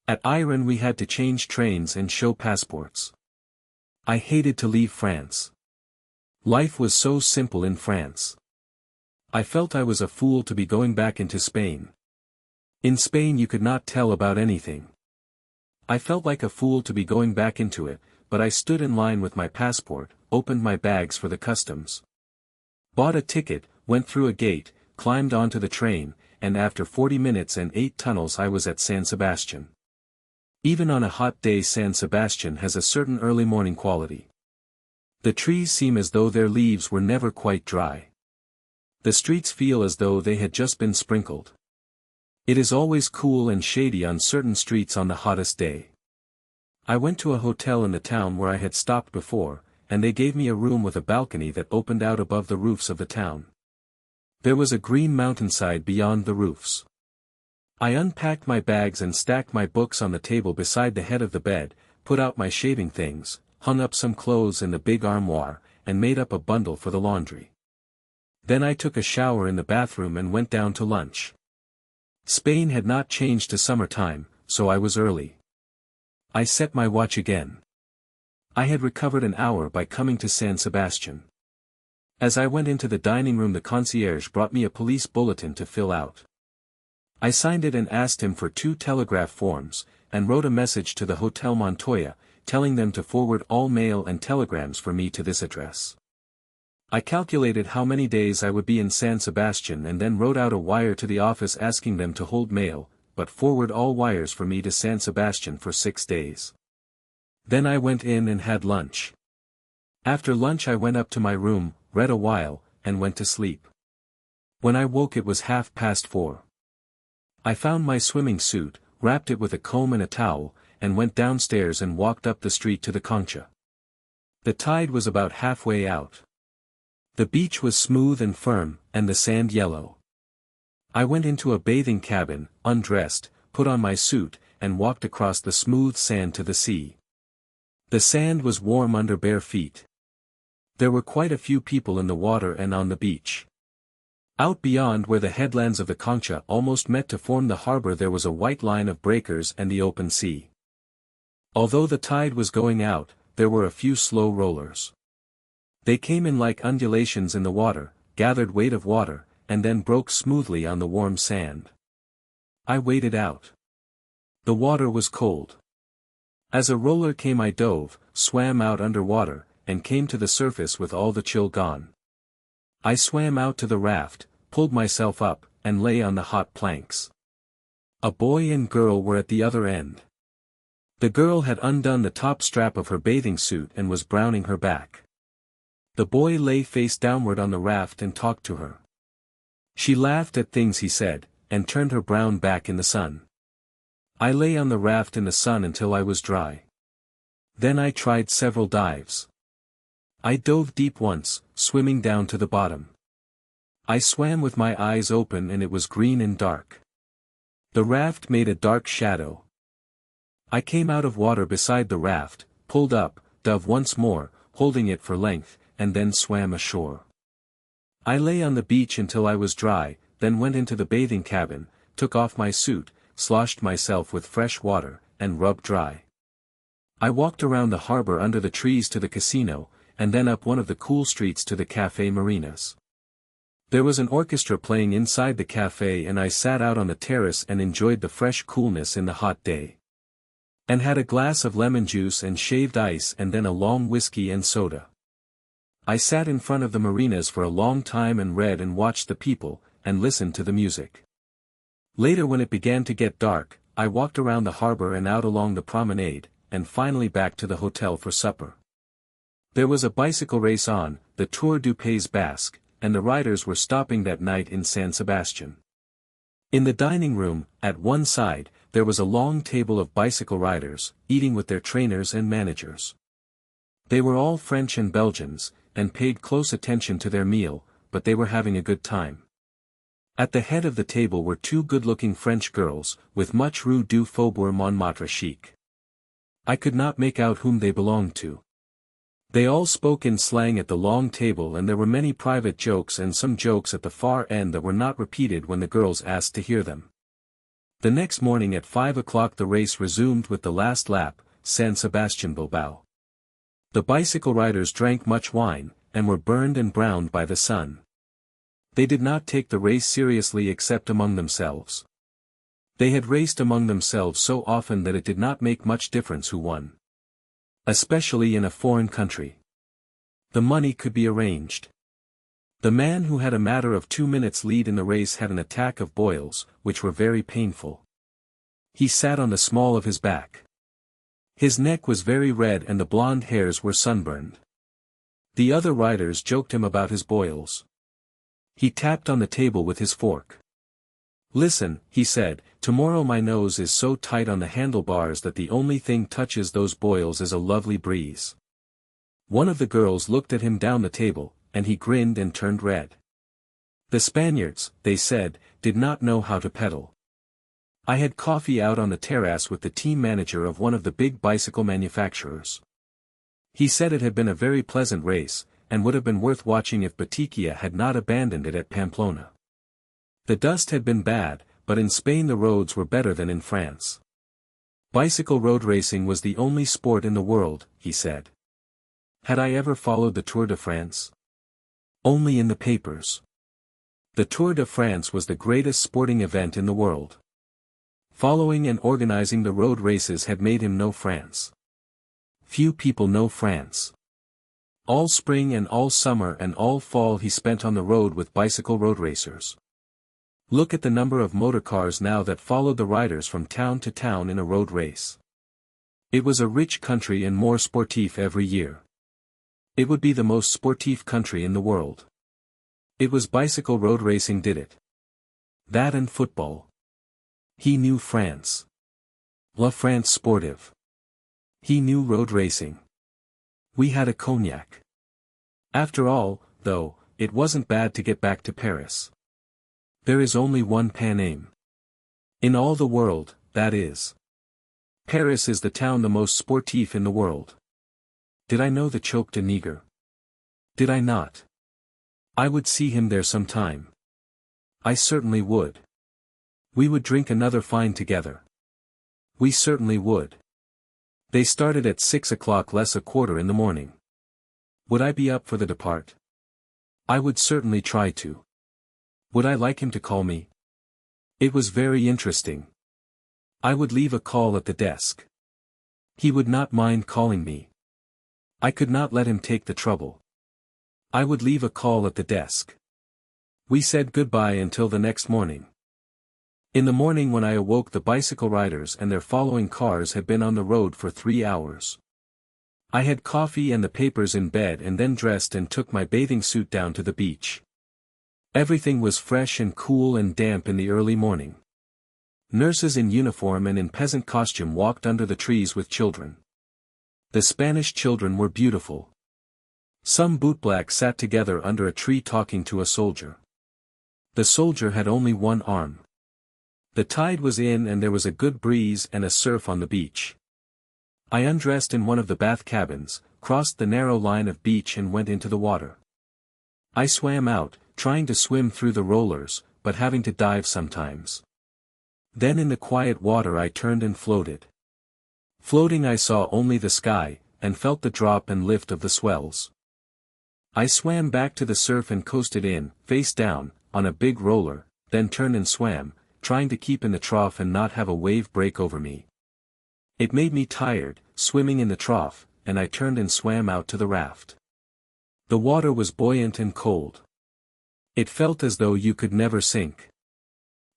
At Iron we had to change trains and show passports. I hated to leave France. Life was so simple in France. I felt I was a fool to be going back into Spain. In Spain you could not tell about anything. I felt like a fool to be going back into it, but I stood in line with my passport, opened my bags for the customs. Bought a ticket, went through a gate, climbed onto the train, and after 40 minutes and 8 tunnels I was at San Sebastian. Even on a hot day San Sebastian has a certain early morning quality. The trees seem as though their leaves were never quite dry. The streets feel as though they had just been sprinkled. It is always cool and shady on certain streets on the hottest day. I went to a hotel in the town where I had stopped before, and they gave me a room with a balcony that opened out above the roofs of the town. There was a green mountainside beyond the roofs. I unpacked my bags and stacked my books on the table beside the head of the bed, put out my shaving things, hung up some clothes in the big armoire, and made up a bundle for the laundry. Then I took a shower in the bathroom and went down to lunch. Spain had not changed to summertime, so I was early. I set my watch again. I had recovered an hour by coming to San Sebastian. As I went into the dining room, the concierge brought me a police bulletin to fill out. I signed it and asked him for 2 telegraph forms, and wrote a message to the Hotel Montoya, telling them to forward all mail and telegrams for me to this address. I calculated how many days I would be in San Sebastian and then wrote out a wire to the office asking them to hold mail, but forward all wires for me to San Sebastian for 6 days. Then I went in and had lunch. After lunch I went up to my room, read a while, and went to sleep. When I woke it was 4:30. I found my swimming suit, wrapped it with a comb and a towel, and went downstairs and walked up the street to the Concha. The tide was about halfway out. The beach was smooth and firm, and the sand yellow. I went into a bathing cabin, undressed, put on my suit, and walked across the smooth sand to the sea. The sand was warm under bare feet. There were quite a few people in the water and on the beach. Out beyond where the headlands of the Concha almost met to form the harbor there was a white line of breakers and the open sea. Although the tide was going out, there were a few slow rollers. They came in like undulations in the water, gathered weight of water, and then broke smoothly on the warm sand. I waded out. The water was cold. As a roller came I dove, swam out under water, and came to the surface with all the chill gone. I swam out to the raft, pulled myself up, and lay on the hot planks. A boy and girl were at the other end. The girl had undone the top strap of her bathing suit and was browning her back. The boy lay face downward on the raft and talked to her. She laughed at things he said, and turned her brown back in the sun. I lay on the raft in the sun until I was dry. Then I tried several dives. I dove deep once, swimming down to the bottom. I swam with my eyes open and it was green and dark. The raft made a dark shadow. I came out of water beside the raft, pulled up, dove once more, holding it for length, and then swam ashore. I lay on the beach until I was dry, then went into the bathing cabin, took off my suit, sloshed myself with fresh water, and rubbed dry. I walked around the harbor under the trees to the casino, and then up one of the cool streets to the Café Marinas. There was an orchestra playing inside the café and I sat out on the terrace and enjoyed the fresh coolness in the hot day. And had a glass of lemon juice and shaved ice and then a long whiskey and soda. I sat in front of the marinas for a long time and read and watched the people, and listened to the music. Later when it began to get dark, I walked around the harbor and out along the promenade, and finally back to the hotel for supper. There was a bicycle race on, the Tour du Pays Basque, and the riders were stopping that night in San Sebastian. In the dining room, at one side, there was a long table of bicycle riders, eating with their trainers and managers. They were all French and Belgians, and paid close attention to their meal, but they were having a good time. At the head of the table were 2 good-looking French girls, with much Rue du Faubourg Montmartre chic. I could not make out whom they belonged to. They all spoke in slang at the long table and there were many private jokes and some jokes at the far end that were not repeated when the girls asked to hear them. The next morning at 5 o'clock the race resumed with the last lap, San Sebastian Bilbao. The bicycle riders drank much wine, and were burned and browned by the sun. They did not take the race seriously except among themselves. They had raced among themselves so often that it did not make much difference who won. Especially in a foreign country. The money could be arranged. The man who had a matter of 2 minutes lead in the race had an attack of boils, which were very painful. He sat on the small of his back. His neck was very red and the blonde hairs were sunburned. The other riders joked him about his boils. He tapped on the table with his fork. "Listen," he said, "tomorrow my nose is so tight on the handlebars that the only thing touches those boils is a lovely breeze." One of the girls looked at him down the table, and he grinned and turned red. The Spaniards, they said, did not know how to pedal. I had coffee out on the terrace with the team manager of one of the big bicycle manufacturers. He said it had been a very pleasant race, and would have been worth watching if Batikia had not abandoned it at Pamplona. The dust had been bad, but in Spain the roads were better than in France. Bicycle road racing was the only sport in the world, he said. Had I ever followed the Tour de France? Only in the papers. The Tour de France was the greatest sporting event in the world. Following and organizing the road races had made him know France. Few people know France. All spring and all summer and all fall he spent on the road with bicycle road racers. Look at the number of motorcars now that followed the riders from town to town in a road race. It was a rich country and more sportif every year. It would be the most sportif country in the world. It was bicycle road racing did it. That and football. He knew France. La France sportive. He knew road racing. We had a cognac. After all, though, it wasn't bad to get back to Paris. There is only one Pan-Am. In all the world, that is. Paris is the town the most sportif in the world. Did I know the Choc de Niger? Did I not? I would see him there sometime. I certainly would. We would drink another fine together. We certainly would. They started at 6 o'clock less a quarter in the morning. Would I be up for the depart? I would certainly try to. Would I like him to call me? It was very interesting. I would leave a call at the desk. He would not mind calling me. I could not let him take the trouble. I would leave a call at the desk. We said goodbye until the next morning. In the morning when I awoke the bicycle riders and their following cars had been on the road for 3 hours. I had coffee and the papers in bed and then dressed and took my bathing suit down to the beach. Everything was fresh and cool and damp in the early morning. Nurses in uniform and in peasant costume walked under the trees with children. The Spanish children were beautiful. Some bootblacks sat together under a tree talking to a soldier. The soldier had only one arm. The tide was in and there was a good breeze and a surf on the beach. I undressed in one of the bath cabins, crossed the narrow line of beach and went into the water. I swam out, trying to swim through the rollers, but having to dive sometimes. Then in the quiet water I turned and floated. Floating I saw only the sky, and felt the drop and lift of the swells. I swam back to the surf and coasted in, face down, on a big roller, then turned and swam, trying to keep in the trough and not have a wave break over me. It made me tired, swimming in the trough, and I turned and swam out to the raft. The water was buoyant and cold. It felt as though you could never sink.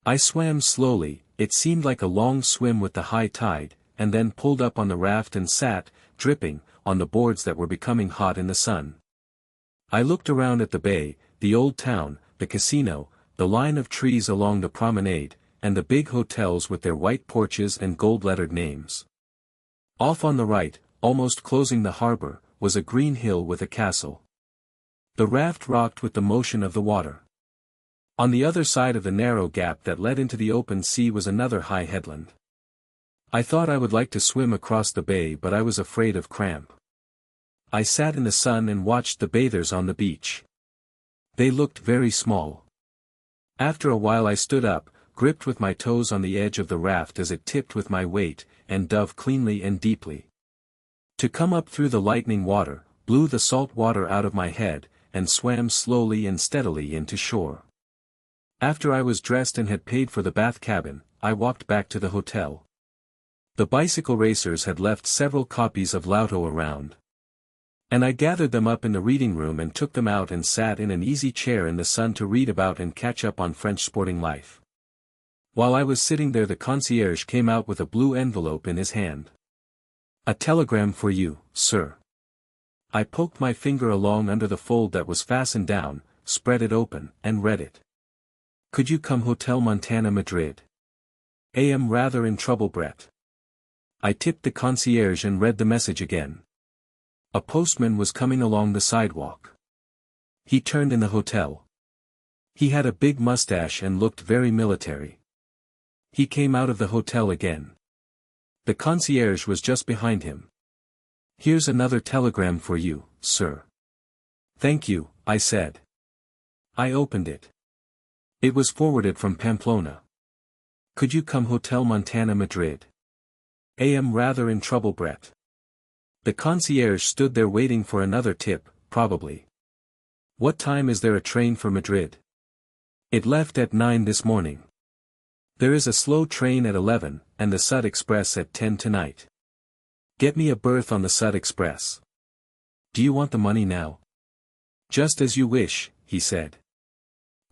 I swam slowly, it seemed like a long swim with the high tide, and then pulled up on the raft and sat, dripping, on the boards that were becoming hot in the sun. I looked around at the bay, the old town, the casino, the line of trees along the promenade, and the big hotels with their white porches and gold-lettered names. Off on the right, almost closing the harbor, was a green hill with a castle. The raft rocked with the motion of the water. On the other side of the narrow gap that led into the open sea was another high headland. I thought I would like to swim across the bay but I was afraid of cramp. I sat in the sun and watched the bathers on the beach. They looked very small. After a while I stood up, gripped with my toes on the edge of the raft as it tipped with my weight, and dove cleanly and deeply. To come up through the lightning water, blew the salt water out of my head, and swam slowly and steadily into shore. After I was dressed and had paid for the bath cabin, I walked back to the hotel. The bicycle racers had left several copies of Lauto around. And I gathered them up in the reading room and took them out and sat in an easy chair in the sun to read about and catch up on French sporting life. While I was sitting there the concierge came out with a blue envelope in his hand. "A telegram for you, sir." I poked my finger along under the fold that was fastened down, spread it open, and read it. "Could you come Hotel Montana Madrid? I am rather in trouble, Brett." I tipped the concierge and read the message again. A postman was coming along the sidewalk. He turned in the hotel. He had a big mustache and looked very military. He came out of the hotel again. The concierge was just behind him. "Here's another telegram for you, sir." "Thank you," I said. I opened it. It was forwarded from Pamplona. "Could you come Hotel Montana, Madrid? I am rather in trouble, Brett." The concierge stood there waiting for another tip, probably. "What time is there a train for Madrid?" "It left at 9 this morning. There is a slow train at 11, and the Sud Express at 10 tonight. Get me a berth on the Sud Express." "Do you want the money now?" "Just as you wish," he said.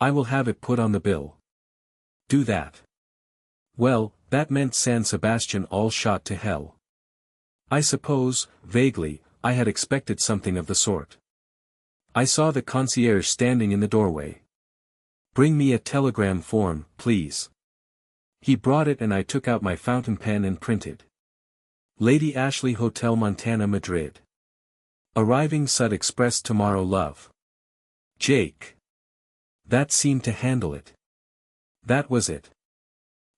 "I will have it put on the bill." "Do that." Well, that meant San Sebastian all shot to hell. I suppose, vaguely, I had expected something of the sort. I saw the concierge standing in the doorway. "Bring me a telegram form, please." He brought it and I took out my fountain pen and printed. "Lady Ashley, Hotel Montana, Madrid. Arriving Sud Express tomorrow, love. Jake." That seemed to handle it. That was it.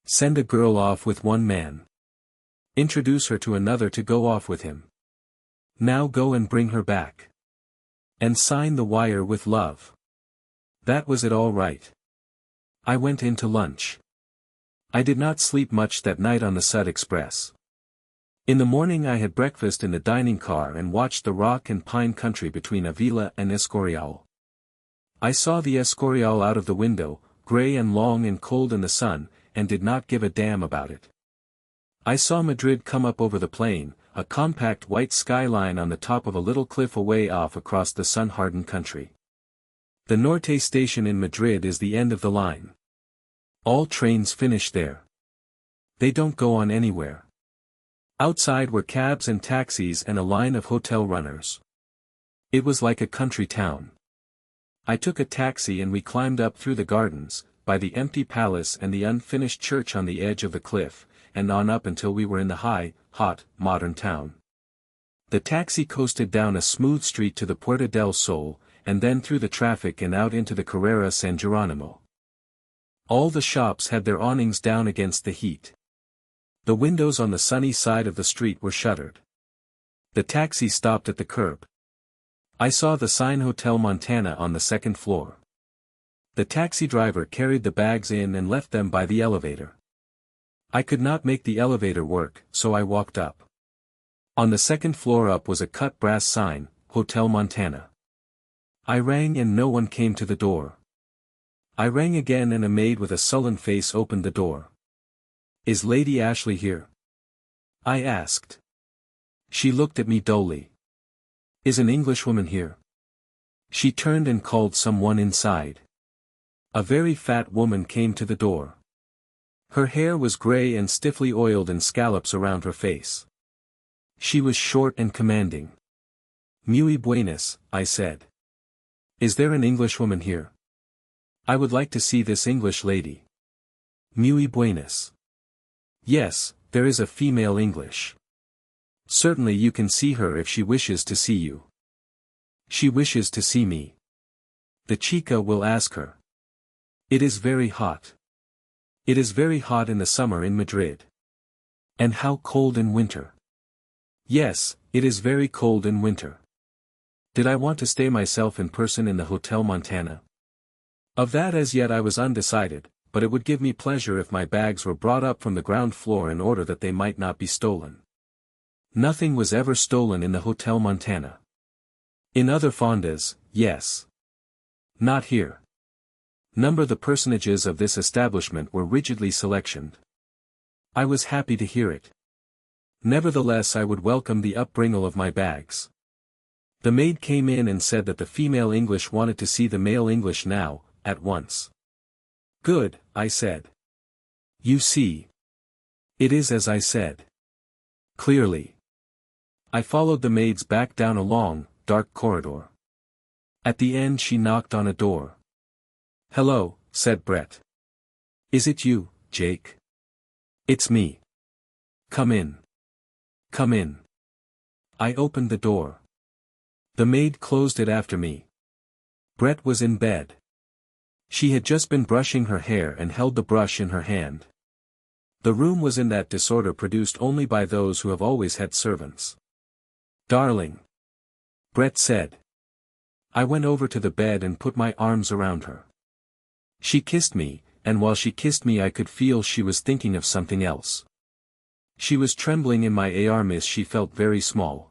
Send a girl off with one man. Introduce her to another to go off with him. Now go and bring her back. And sign the wire with love. That was it, all right. I went in to lunch. I did not sleep much that night on the Sud Express. In the morning I had breakfast in the dining car and watched the rock and pine country between Avila and Escorial. I saw the Escorial out of the window, grey and long and cold in the sun, and did not give a damn about it. I saw Madrid come up over the plain, a compact white skyline on the top of a little cliff away off across the sun-hardened country. The Norte station in Madrid is the end of the line. All trains finish there. They don't go on anywhere. Outside were cabs and taxis and a line of hotel runners. It was like a country town. I took a taxi and we climbed up through the gardens, by the empty palace and the unfinished church on the edge of the cliff, and on up until we were in the high, hot, modern town. The taxi coasted down a smooth street to the Puerta del Sol, and then through the traffic and out into the Carrera San Geronimo. All the shops had their awnings down against the heat. The windows on the sunny side of the street were shuttered. The taxi stopped at the curb. I saw the sign Hotel Montana on the second floor. The taxi driver carried the bags in and left them by the elevator. I could not make the elevator work, so I walked up. On the second floor up was a cut brass sign, Hotel Montana. I rang and no one came to the door. I rang again and a maid with a sullen face opened the door. "Is Lady Ashley here?" I asked. She looked at me dully. "Is an Englishwoman here?" She turned and called someone inside. A very fat woman came to the door. Her hair was grey and stiffly oiled and scallops around her face. She was short and commanding. "Muy buenas," I said. "Is there an Englishwoman here? I would like to see this English lady." "Muy buenas. Yes, there is a female English. Certainly you can see her if she wishes to see you." "She wishes to see me. The chica will ask her." "It is very hot. It is very hot in the summer in Madrid." "And how cold in winter." "Yes, it is very cold in winter." Did I want to stay myself in person in the Hotel Montana? Of that as yet I was undecided, but it would give me pleasure if my bags were brought up from the ground floor in order that they might not be stolen. Nothing was ever stolen in the Hotel Montana. In other fondas, yes. Not here. The personages of this establishment were rigidly selectioned. I was happy to hear it. Nevertheless I would welcome the upbringal of my bags. The maid came in and said that the female English wanted to see the male English now, at once. "Good," I said. "You see. It is as I said. Clearly." I followed the maids back down a long, dark corridor. At the end she knocked on a door. "Hello," said Brett. "Is it you, Jake?" "It's me. Come in. Come in." I opened the door. The maid closed it after me. Brett was in bed. She had just been brushing her hair and held the brush in her hand. The room was in that disorder produced only by those who have always had servants. "Darling," Brett said. I went over to the bed and put my arms around her. She kissed me, and while she kissed me I could feel she was thinking of something else. She was trembling in my arms. She felt very small.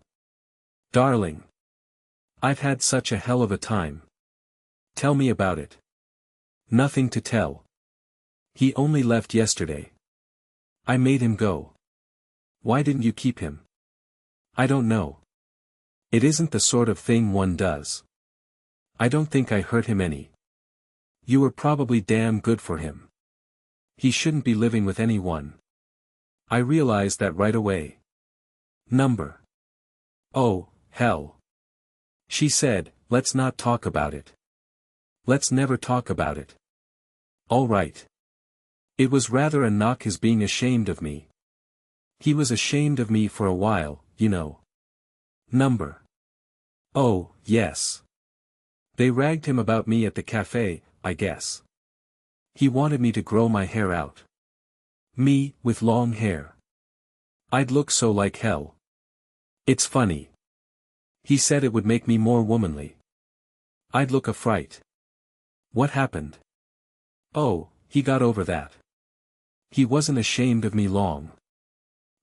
"Darling. I've had such a hell of a time. Tell me about it." "Nothing to tell. He only left yesterday. I made him go." "Why didn't you keep him?" "I don't know. It isn't the sort of thing one does. I don't think I hurt him any. You were probably damn good for him. He shouldn't be living with anyone." I realized that right away. "Number. Oh, hell." She said, "Let's not talk about it. Let's never talk about it." "All right." It was rather a knock his being ashamed of me. He was ashamed of me for a while, you know. Number. Oh, yes. They ragged him about me at the cafe, I guess. He wanted me to grow my hair out. Me, with long hair. I'd look so like hell. It's funny. He said it would make me more womanly. I'd look a fright. What happened? Oh, he got over that. He wasn't ashamed of me long.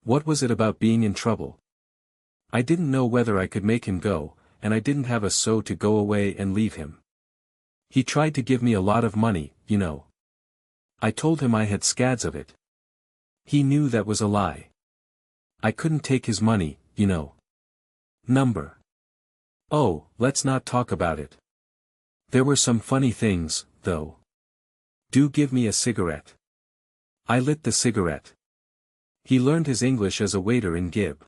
What was it about being in trouble? I didn't know whether I could make him go, and I didn't have a sou to go away and leave him. He tried to give me a lot of money, you know. I told him I had scads of it. He knew that was a lie. I couldn't take his money, you know. Number. Oh, let's not talk about it. There were some funny things, though. Do give me a cigarette. I lit the cigarette. He learned his English as a waiter in Gib.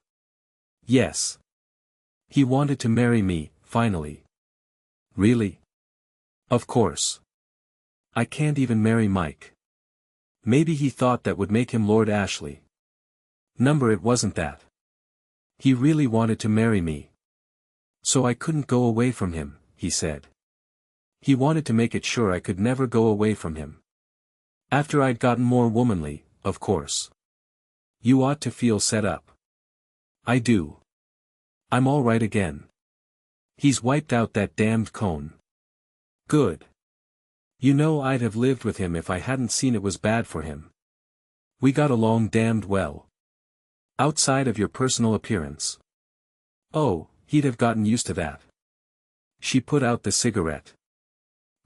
Yes. He wanted to marry me, finally. Really? Of course. I can't even marry Mike. Maybe he thought that would make him Lord Ashley. Number, it wasn't that. He really wanted to marry me. So I couldn't go away from him, he said. He wanted to make it sure I could never go away from him. After I'd gotten more womanly, of course. You ought to feel set up. I do. I'm all right again. He's wiped out that damned cone. Good. You know, I'd have lived with him if I hadn't seen it was bad for him. We got along damned well. Outside of your personal appearance. Oh, he'd have gotten used to that. She put out the cigarette.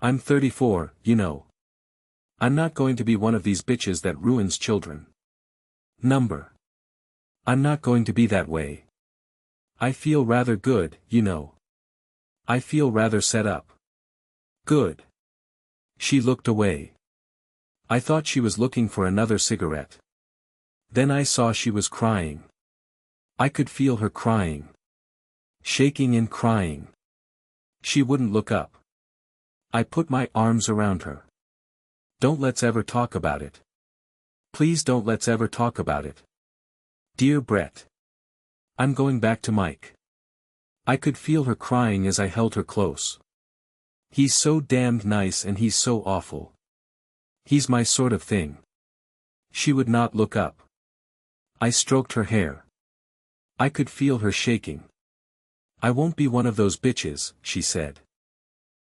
I'm 34, you know. I'm not going to be one of these bitches that ruins children. Number. I'm not going to be that way. I feel rather good, you know. I feel rather set up. Good. She looked away. I thought she was looking for another cigarette. Then I saw she was crying. I could feel her crying. Shaking and crying. She wouldn't look up. I put my arms around her. Don't let's ever talk about it. Please don't let's ever talk about it. Dear Brett. I'm going back to Mike. I could feel her crying as I held her close. He's so damned nice and he's so awful. He's my sort of thing. She would not look up. I stroked her hair. I could feel her shaking. I won't be one of those bitches, she said.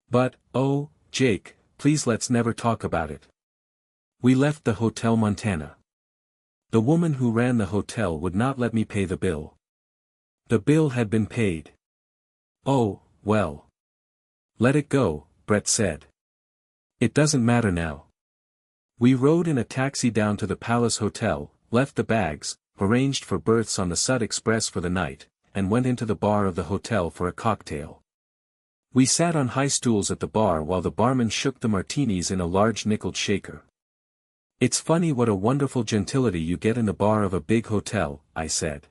But, oh, Jake, please let's never talk about it. We left the Hotel Montana. The woman who ran the hotel would not let me pay the bill. The bill had been paid. Oh, well. Let it go, Brett said. It doesn't matter now. We rode in a taxi down to the Palace Hotel, left the bags, arranged for berths on the Sud Express for the night, and went into the bar of the hotel for a cocktail. We sat on high stools at the bar while the barman shook the martinis in a large nickeled shaker. It's funny what a wonderful gentility you get in the bar of a big hotel, I said.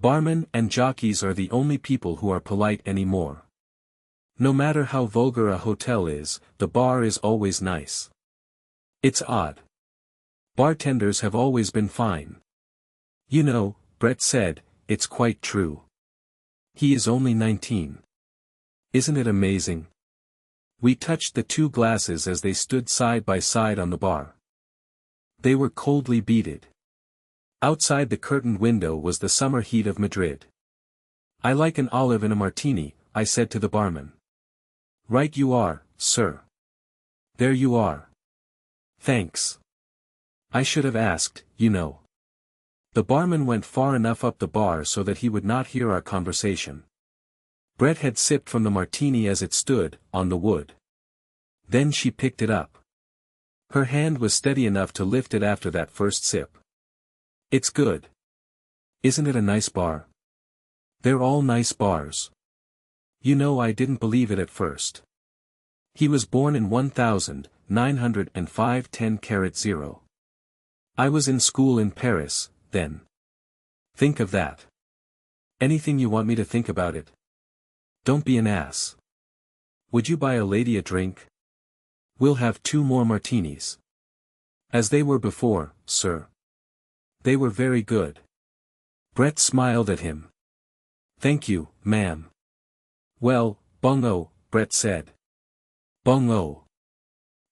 Barmen and jockeys are the only people who are polite anymore. No matter how vulgar a hotel is, the bar is always nice. It's odd. Bartenders have always been fine. You know, Brett said, it's quite true. He is only 19. Isn't it amazing? We touched the two glasses as they stood side by side on the bar. They were coldly beaded. Outside the curtained window was the summer heat of Madrid. "I like an olive in a martini," I said to the barman. "Right you are, sir. There you are. Thanks. I should have asked, you know." The barman went far enough up the bar so that he would not hear our conversation. Brett had sipped from the martini as it stood, on the wood. Then she picked it up. Her hand was steady enough to lift it after that first sip. "It's good. Isn't it a nice bar?" "They're all nice bars. You know, I didn't believe it at first. He was born in 1905 10-0. I was in school in Paris, then. Think of that. Anything you want me to think about it? Don't be an ass. Would you buy a lady a drink? We'll have 2 more martinis. As they were before, sir. They were very good." Brett smiled at him. "Thank you, ma'am." "Well, bungo," Brett said. "Bungo."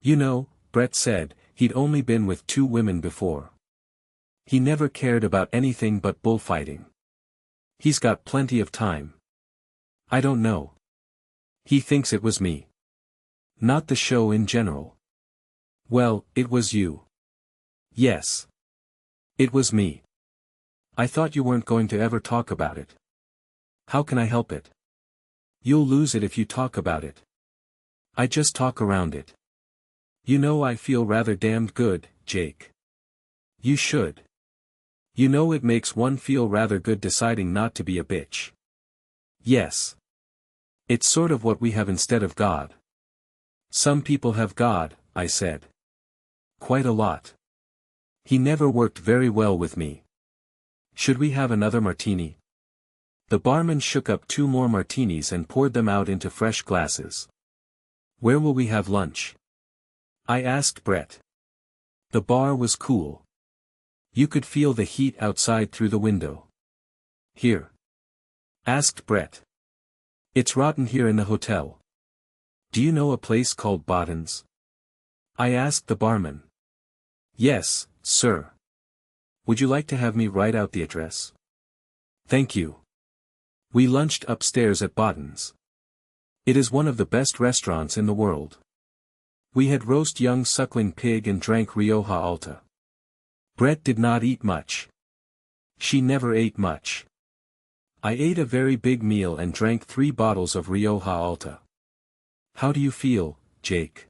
You know, Brett said, he'd only been with 2 women before. He never cared about anything but bullfighting. He's got plenty of time. I don't know. He thinks it was me. Not the show in general. Well, it was you. Yes. It was me. I thought you weren't going to ever talk about it. How can I help it? You'll lose it if you talk about it. I just talk around it. You know, I feel rather damned good, Jake. You should. You know, it makes one feel rather good deciding not to be a bitch. Yes. It's sort of what we have instead of God. Some people have God, I said. Quite a lot. He never worked very well with me. Should we have another martini? The barman shook up 2 more martinis and poured them out into fresh glasses. Where will we have lunch? I asked Brett. The bar was cool. You could feel the heat outside through the window. Here? Asked Brett. It's rotten here in the hotel. Do you know a place called Botton's? I asked the barman. Yes, sir. Would you like to have me write out the address? Thank you. We lunched upstairs at Botton's. It is one of the best restaurants in the world. We had roast young suckling pig and drank Rioja Alta. Brett did not eat much. She never ate much. I ate a very big meal and drank 3 bottles of Rioja Alta. How do you feel, Jake?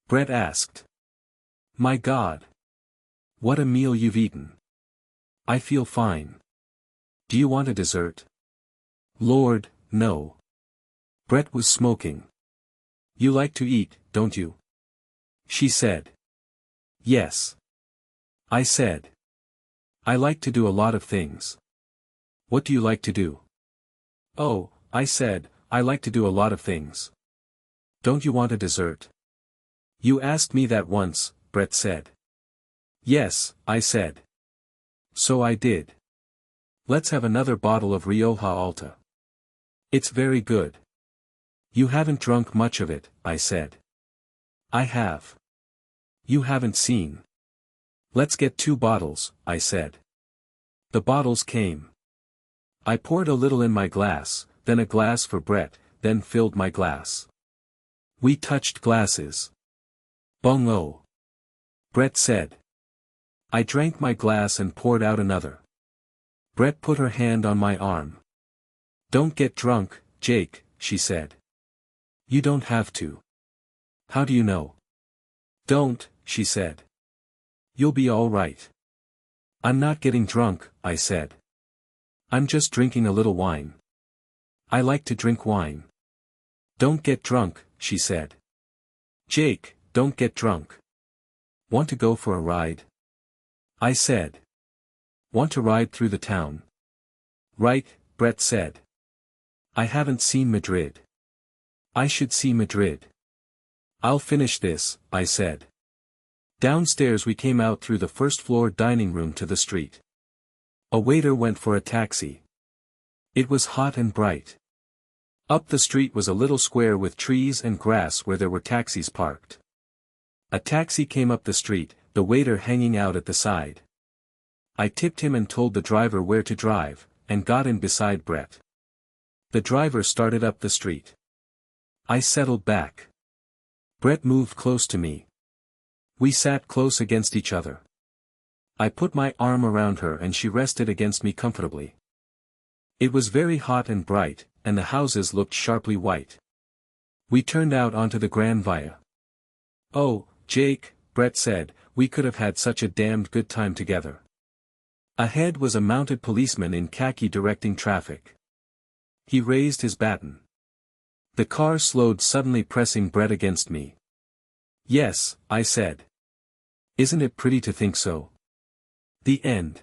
Brett asked. My God. What a meal you've eaten. I feel fine. Do you want a dessert? Lord, no. Brett was smoking. You like to eat, don't you? She said. Yes. I said. I like to do a lot of things. What do you like to do? Oh, I said, I like to do a lot of things. Don't you want a dessert? You asked me that once, Brett said. Yes, I said. So I did. Let's have another bottle of Rioja Alta. It's very good. You haven't drunk much of it, I said. I have. You haven't seen. Let's get 2 bottles, I said. The bottles came. I poured a little in my glass, then a glass for Brett, then filled my glass. We touched glasses. Bungo. Brett said. I drank my glass and poured out another. Brett put her hand on my arm. Don't get drunk, Jake, she said. You don't have to. How do you know? Don't, she said. You'll be all right. I'm not getting drunk, I said. I'm just drinking a little wine. I like to drink wine. Don't get drunk, she said. Jake, don't get drunk. Want to go for a ride? I said. Want to ride through the town? Right, Brett said. I haven't seen Madrid. I should see Madrid. I'll finish this, I said. Downstairs we came out through the first-floor dining room to the street. A waiter went for a taxi. It was hot and bright. Up the street was a little square with trees and grass where there were taxis parked. A taxi came up the street, the waiter hanging out at the side. I tipped him and told the driver where to drive, and got in beside Brett. The driver started up the street. I settled back. Brett moved close to me. We sat close against each other. I put my arm around her and she rested against me comfortably. It was very hot and bright, and the houses looked sharply white. We turned out onto the Grand Via. "Oh, Jake," Brett said, "we could have had such a damned good time together." Ahead was a mounted policeman in khaki directing traffic. He raised his baton. The car slowed, suddenly pressing Brett against me. "Yes," I said. "Isn't it pretty to think so?" The end.